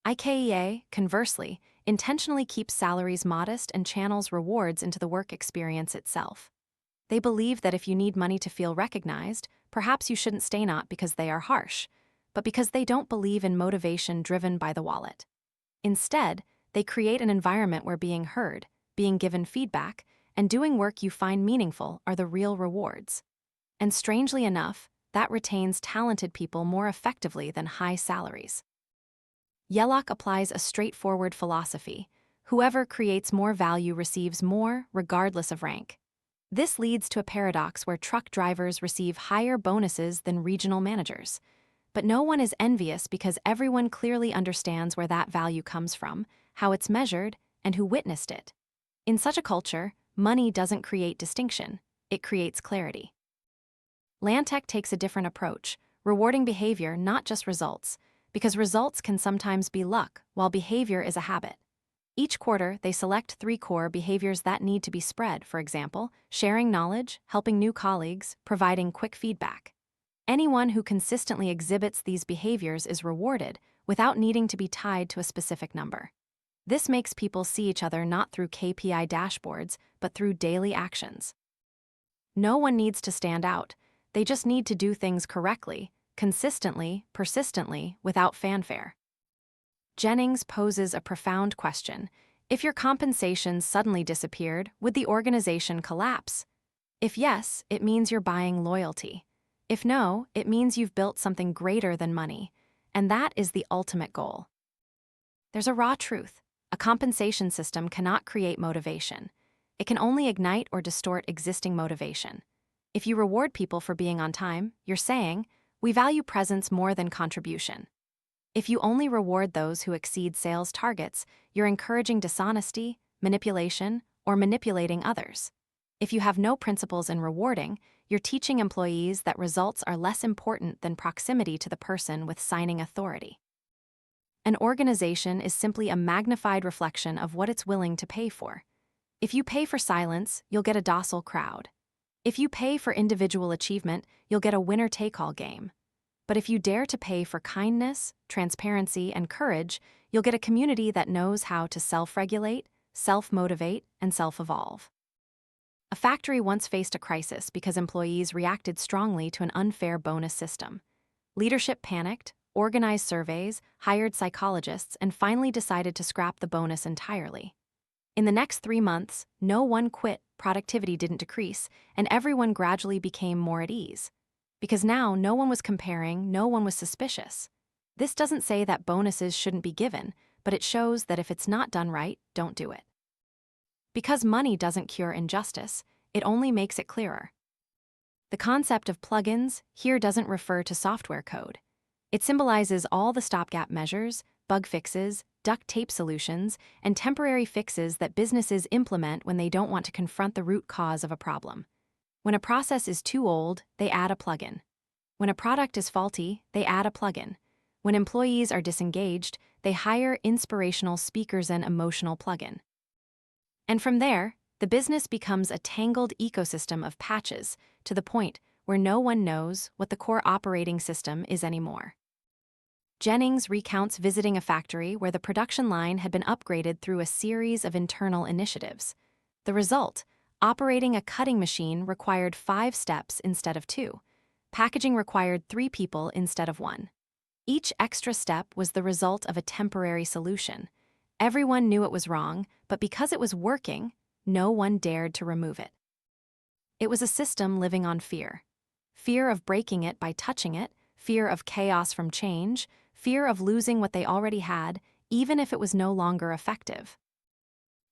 IKEA, conversely, intentionally keeps salaries modest and channels rewards into the work experience itself. They believe that if you need money to feel recognized, perhaps you shouldn't stay, not because they are harsh, but because they don't believe in motivation driven by the wallet. Instead, they create an environment where being heard, being given feedback, and doing work you find meaningful are the real rewards. And strangely enough, that retains talented people more effectively than high salaries. Yelloc applies a straightforward philosophy: whoever creates more value receives more, regardless of rank. This leads to a paradox where truck drivers receive higher bonuses than regional managers. But no one is envious because everyone clearly understands where that value comes from, how it's measured, and who witnessed it. In such a culture, money doesn't create distinction, it creates clarity. Lantech takes a different approach, rewarding behavior, not just results, because results can sometimes be luck, while behavior is a habit. Each quarter, they select 3 core behaviors that need to be spread, for example, sharing knowledge, helping new colleagues, providing quick feedback. Anyone who consistently exhibits these behaviors is rewarded without needing to be tied to a specific number. This makes people see each other not through KPI dashboards, but through daily actions. No one needs to stand out, they just need to do things correctly, consistently, persistently, without fanfare. Jennings poses a profound question: if your compensation suddenly disappeared, would the organization collapse? If yes, it means you're buying loyalty. If no, it means you've built something greater than money, and that is the ultimate goal. There's a raw truth. A compensation system cannot create motivation. It can only ignite or distort existing motivation. If you reward people for being on time, you're saying, "We value presence more than contribution." If you only reward those who exceed sales targets, you're encouraging dishonesty, manipulation, or manipulating others. If you have no principles in rewarding, you're teaching employees that results are less important than proximity to the person with signing authority. An organization is simply a magnified reflection of what it's willing to pay for. If you pay for silence, you'll get a docile crowd. If you pay for individual achievement, you'll get a winner-take-all game. But if you dare to pay for kindness, transparency, and courage, you'll get a community that knows how to self-regulate, self-motivate, and self-evolve. A factory once faced a crisis because employees reacted strongly to an unfair bonus system. Leadership panicked, organized surveys, hired psychologists, and finally decided to scrap the bonus entirely. In the next 3 months, no one quit, productivity didn't decrease, and everyone gradually became more at ease. Because now no one was comparing, no one was suspicious. This doesn't say that bonuses shouldn't be given, but it shows that if it's not done right, don't do it. Because money doesn't cure injustice, it only makes it clearer. The concept of plugins here doesn't refer to software code. It symbolizes all the stopgap measures, bug fixes, duct tape solutions, and temporary fixes that businesses implement when they don't want to confront the root cause of a problem. When a process is too old, they add a plugin. When a product is faulty, they add a plugin. When employees are disengaged, they hire inspirational speakers and emotional plugin. And from there, the business becomes a tangled ecosystem of patches to the point where no one knows what the core operating system is anymore. Jennings recounts visiting a factory where the production line had been upgraded through a series of internal initiatives. The result: operating a cutting machine required 5 steps instead of 2. Packaging required 3 people instead of 1. Each extra step was the result of a temporary solution. Everyone knew it was wrong, but because it was working, no one dared to remove it. It was a system living on fear. Fear of breaking it by touching it, fear of chaos from change, fear of losing what they already had, even if it was no longer effective.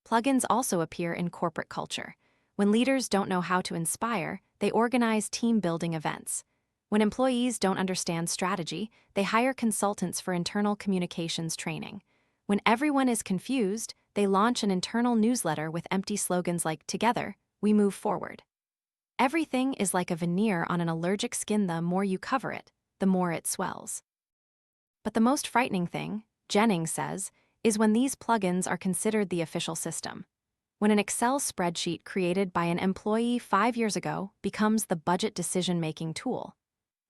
Plugins also appear in corporate culture. When leaders don't know how to inspire, they organize team-building events. When employees don't understand strategy, they hire consultants for internal communications training. When everyone is confused, they launch an internal newsletter with empty slogans like, "Together, we move forward." Everything is like a veneer on an allergic skin. The more you cover it, the more it swells. But the most frightening thing, Jennings says, is when these plugins are considered the official system. When an Excel spreadsheet created by an employee 5 years ago becomes the budget decision-making tool.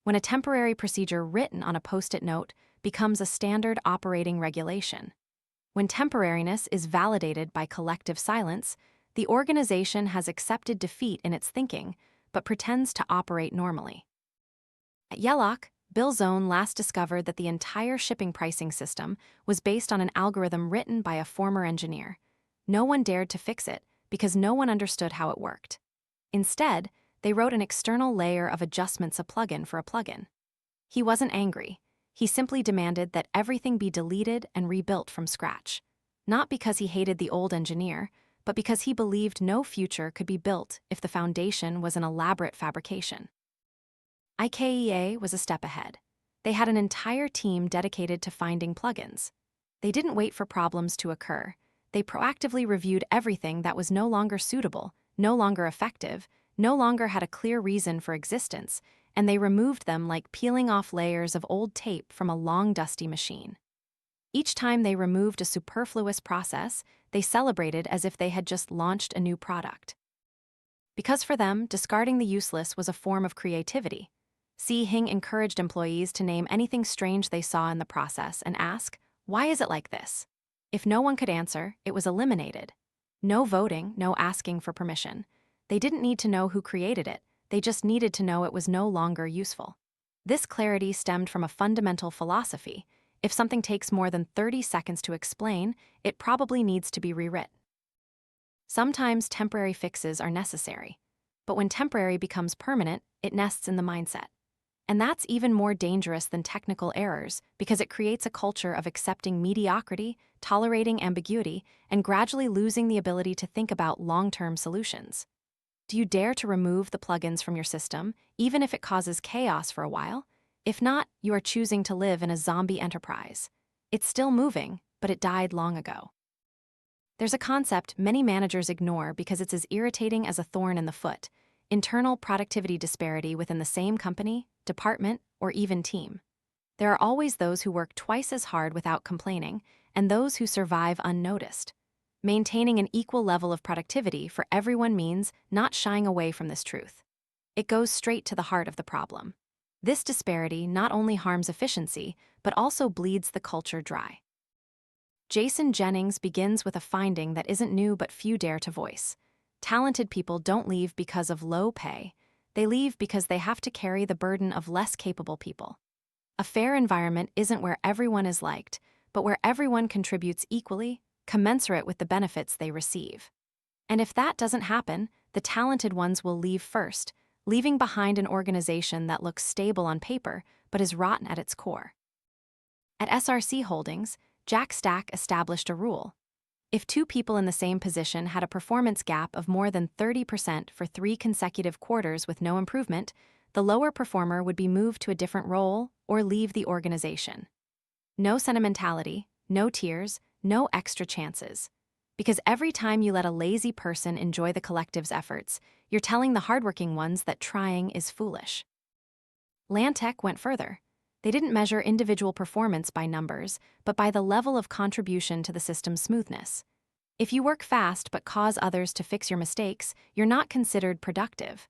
When a temporary procedure written on a Post-it note becomes a standard operating regulation. When temporariness is validated by collective silence, the organization has accepted defeat in its thinking, but pretends to operate normally. At Yelloc, Bill Zone last discovered that the entire shipping pricing system was based on an algorithm written by a former engineer. No one dared to fix it because no one understood how it worked. Instead, they wrote an external layer of adjustments, a plugin for a plugin. He wasn't angry. He simply demanded that everything be deleted and rebuilt from scratch. Not because he hated the old engineer, but because he believed no future could be built if the foundation was an elaborate fabrication. IKEA was a step ahead. They had an entire team dedicated to finding plugins. They didn't wait for problems to occur. They proactively reviewed everything that was no longer suitable, no longer effective, no longer had a clear reason for existence, and they removed them like peeling off layers of old tape from a long, dusty machine. Each time they removed a superfluous process, they celebrated as if they had just launched a new product. Because for them, discarding the useless was a form of creativity. Hing encouraged employees to name anything strange they saw in the process and ask, "Why is it like this?" If no one could answer, it was eliminated. No voting, no asking for permission. They didn't need to know who created it, they just needed to know it was no longer useful. This clarity stemmed from a fundamental philosophy: if something takes more than 30 seconds to explain, it probably needs to be rewritten. Sometimes temporary fixes are necessary, but when temporary becomes permanent, it nests in the mindset. And that's even more dangerous than technical errors because it creates a culture of accepting mediocrity, tolerating ambiguity, and gradually losing the ability to think about long-term solutions. Do you dare to remove the plugins from your system, even if it causes chaos for a while? If not, you are choosing to live in a zombie enterprise. It's still moving, but it died long ago. There's a concept many managers ignore because it's as irritating as a thorn in the foot: internal productivity disparity within the same company, department, or even team. There are always those who work twice as hard without complaining, and those who survive unnoticed. Maintaining an equal level of productivity for everyone means not shying away from this truth. It goes straight to the heart of the problem. This disparity not only harms efficiency, but also bleeds the culture dry. Jason Jennings begins with a finding that isn't new but few dare to voice. Talented people don't leave because of low pay. They leave because they have to carry the burden of less capable people. A fair environment isn't where everyone is liked, but where everyone contributes equally, commensurate with the benefits they receive. And if that doesn't happen, the talented ones will leave first, leaving behind an organization that looks stable on paper but is rotten at its core. At SRC Holdings, Jack Stack established a rule. If two people in the same position had a performance gap of more than 30% for 3 consecutive quarters with no improvement, the lower performer would be moved to a different role or leave the organization. No sentimentality, no tears, no extra chances. Because every time you let a lazy person enjoy the collective's efforts, you're telling the hardworking ones that trying is foolish. Lantech went further. They didn't measure individual performance by numbers, but by the level of contribution to the system's smoothness. If you work fast but cause others to fix your mistakes, you're not considered productive.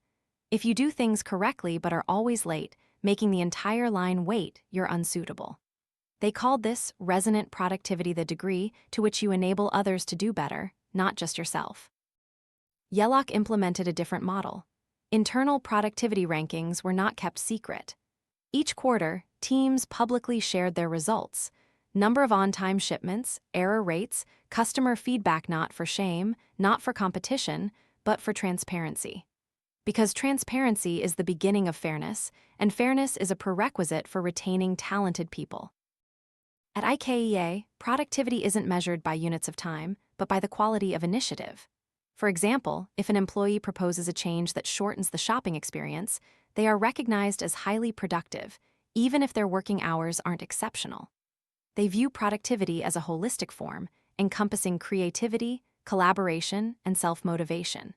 If you do things correctly but are always late, making the entire line wait, you're unsuitable. They called this resonant productivity, the degree to which you enable others to do better, not just yourself. Yelloc implemented a different model. Internal productivity rankings were not kept secret. Each quarter, teams publicly shared their results: number of on-time shipments, error rates, customer feedback, not for shame, not for competition, but for transparency. Because transparency is the beginning of fairness, and fairness is a prerequisite for retaining talented people. At IKEA, productivity isn't measured by units of time, but by the quality of initiative. For example, if an employee proposes a change that shortens the shopping experience, they are recognized as highly productive, even if their working hours aren't exceptional. They view productivity as a holistic form, encompassing creativity, collaboration, and self-motivation.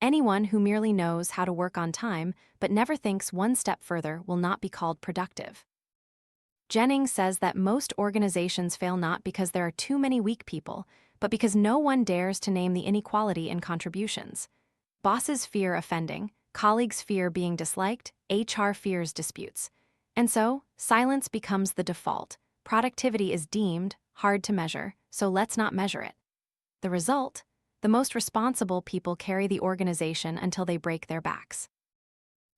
Anyone who merely knows how to work on time but never thinks one step further will not be called productive. Jennings says that most organizations fail not because there are too many weak people, but because no one dares to name the inequality in contributions. Bosses fear offending, colleagues fear being disliked, HR fears disputes. And so, silence becomes the default. Productivity is deemed hard to measure, so let's not measure it. The result? The most responsible people carry the organization until they break their backs.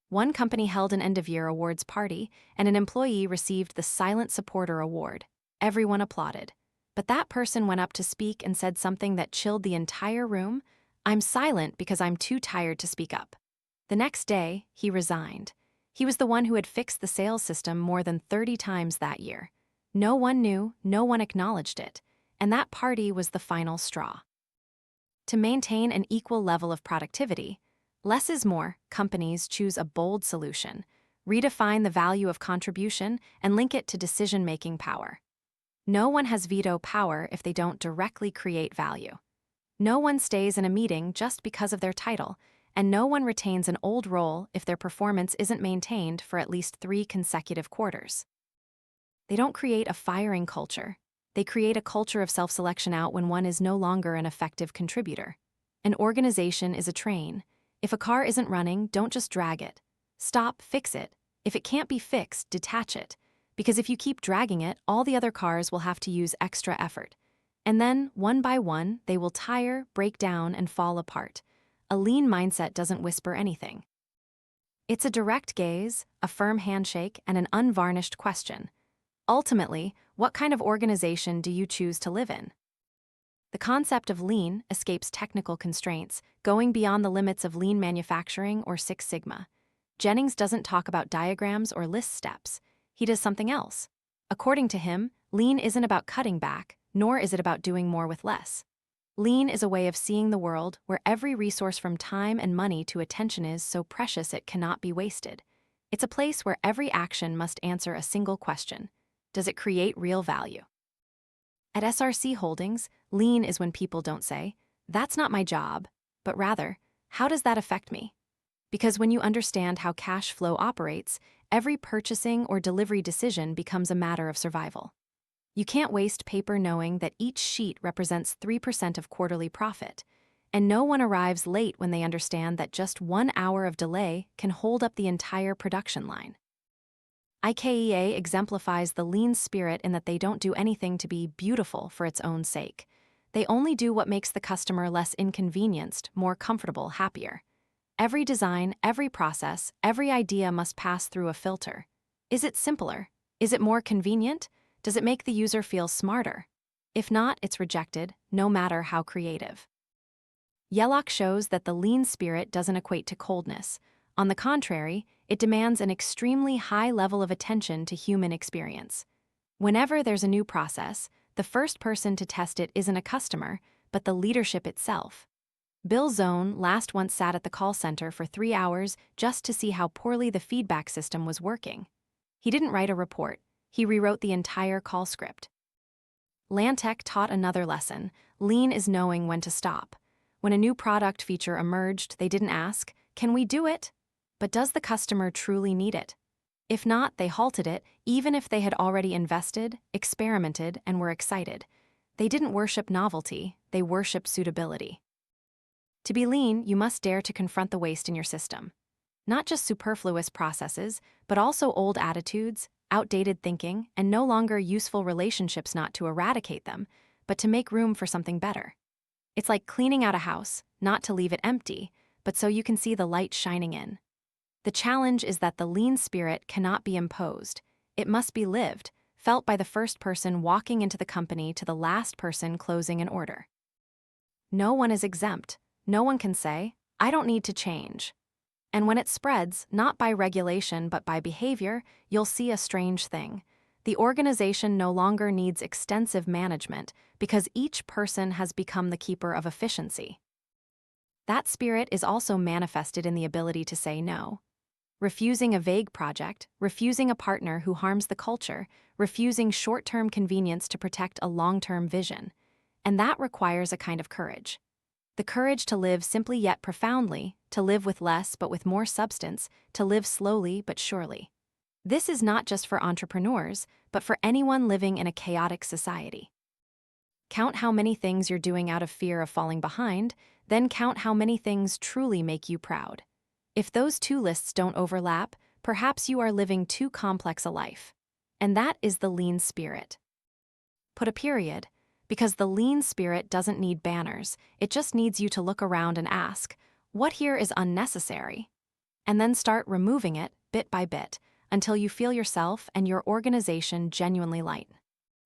One company held an end-of-year awards party, and an employee received the Silent Supporter Award. Everyone applauded. But that person went up to speak and said something that chilled the entire room: "I'm silent because I'm too tired to speak up." The next day, he resigned. He was the one who had fixed the sales system more than 30 times that year. No one knew, no one acknowledged it, and that party was the final straw. To maintain an equal level of productivity, less is more. Companies choose a bold solution: redefine the value of contribution and link it to decision-making power. No one has veto power if they don't directly create value. No one stays in a meeting just because of their title, and no one retains an old role if their performance isn't maintained for at least 3 consecutive quarters. They don't create a firing culture. They create a culture of self-selection out when one is no longer an effective contributor. An organization is a train. If a car isn't running, don't just drag it. Stop, fix it. If it can't be fixed, detach it. Because if you keep dragging it, all the other cars will have to use extra effort. And then, one by one, they will tire, break down, and fall apart. A lean mindset doesn't whisper anything. It's a direct gaze, a firm handshake, and an unvarnished question. Ultimately, what kind of organization do you choose to live in? The concept of lean escapes technical constraints, going beyond the limits of lean manufacturing or Six Sigma. Jennings doesn't talk about diagrams or list steps. He does something else. According to him, lean isn't about cutting back, nor is it about doing more with less. Lean is a way of seeing the world where every resource from time and money to attention is so precious it cannot be wasted. It's a place where every action must answer a single question: does it create real value? At SRC Holdings, lean is when people don't say, "That's not my job," but rather, "How does that affect me?" Because when you understand how cash flow operates, every purchasing or delivery decision becomes a matter of survival. You can't waste paper knowing that each sheet represents 3% of quarterly profit, and no one arrives late when they understand that just 1 hour of delay can hold up the entire production line. IKEA exemplifies the lean spirit in that they don't do anything to be beautiful for its own sake. They only do what makes the customer less inconvenienced, more comfortable, happier. Every design, every process, every idea must pass through a filter. Is it simpler? Is it more convenient? Does it make the user feel smarter? If not, it's rejected, no matter how creative. Yelloc shows that the lean spirit doesn't equate to coldness. On the contrary, it demands an extremely high level of attention to human experience. Whenever there's a new process, the first person to test it isn't a customer, but the leadership itself. Bill Zone once sat at the call center for 3 hours just to see how poorly the feedback system was working. He didn't write a report. He rewrote the entire call script. Lantech taught another lesson: lean is knowing when to stop. When a new product feature emerged, they didn't ask, "Can we do it?" but "Does the customer truly need it?" If not, they halted it, even if they had already invested, experimented, and were excited. They didn't worship novelty, they worshiped suitability. To be lean, you must dare to confront the waste in your system. Not just superfluous processes, but also old attitudes, outdated thinking, and no longer useful relationships, not to eradicate them, but to make room for something better. It's like cleaning out a house, not to leave it empty, but so you can see the light shining in. The challenge is that the lean spirit cannot be imposed. It must be lived, felt by the first person walking into the company to the last person closing an order. No one is exempt. No one can say, "I don't need to change." And when it spreads, not by regulation but by behavior, you'll see a strange thing. The organization no longer needs extensive management because each person has become the keeper of efficiency. That spirit is also manifested in the ability to say no. Refusing a vague project, refusing a partner who harms the culture, refusing short-term convenience to protect a long-term vision. And that requires a kind of courage. The courage to live simply yet profoundly, to live with less but with more substance, to live slowly but surely. This is not just for entrepreneurs, but for anyone living in a chaotic society. Count how many things you're doing out of fear of falling behind, then count how many things truly make you proud. If those two lists don't overlap, perhaps you are living too complex a life. And that is the lean spirit. Put a period. Because the lean spirit doesn't need banners, it just needs you to look around and ask, what here is unnecessary? And then start removing it bit by bit until you feel yourself and your organization genuinely light.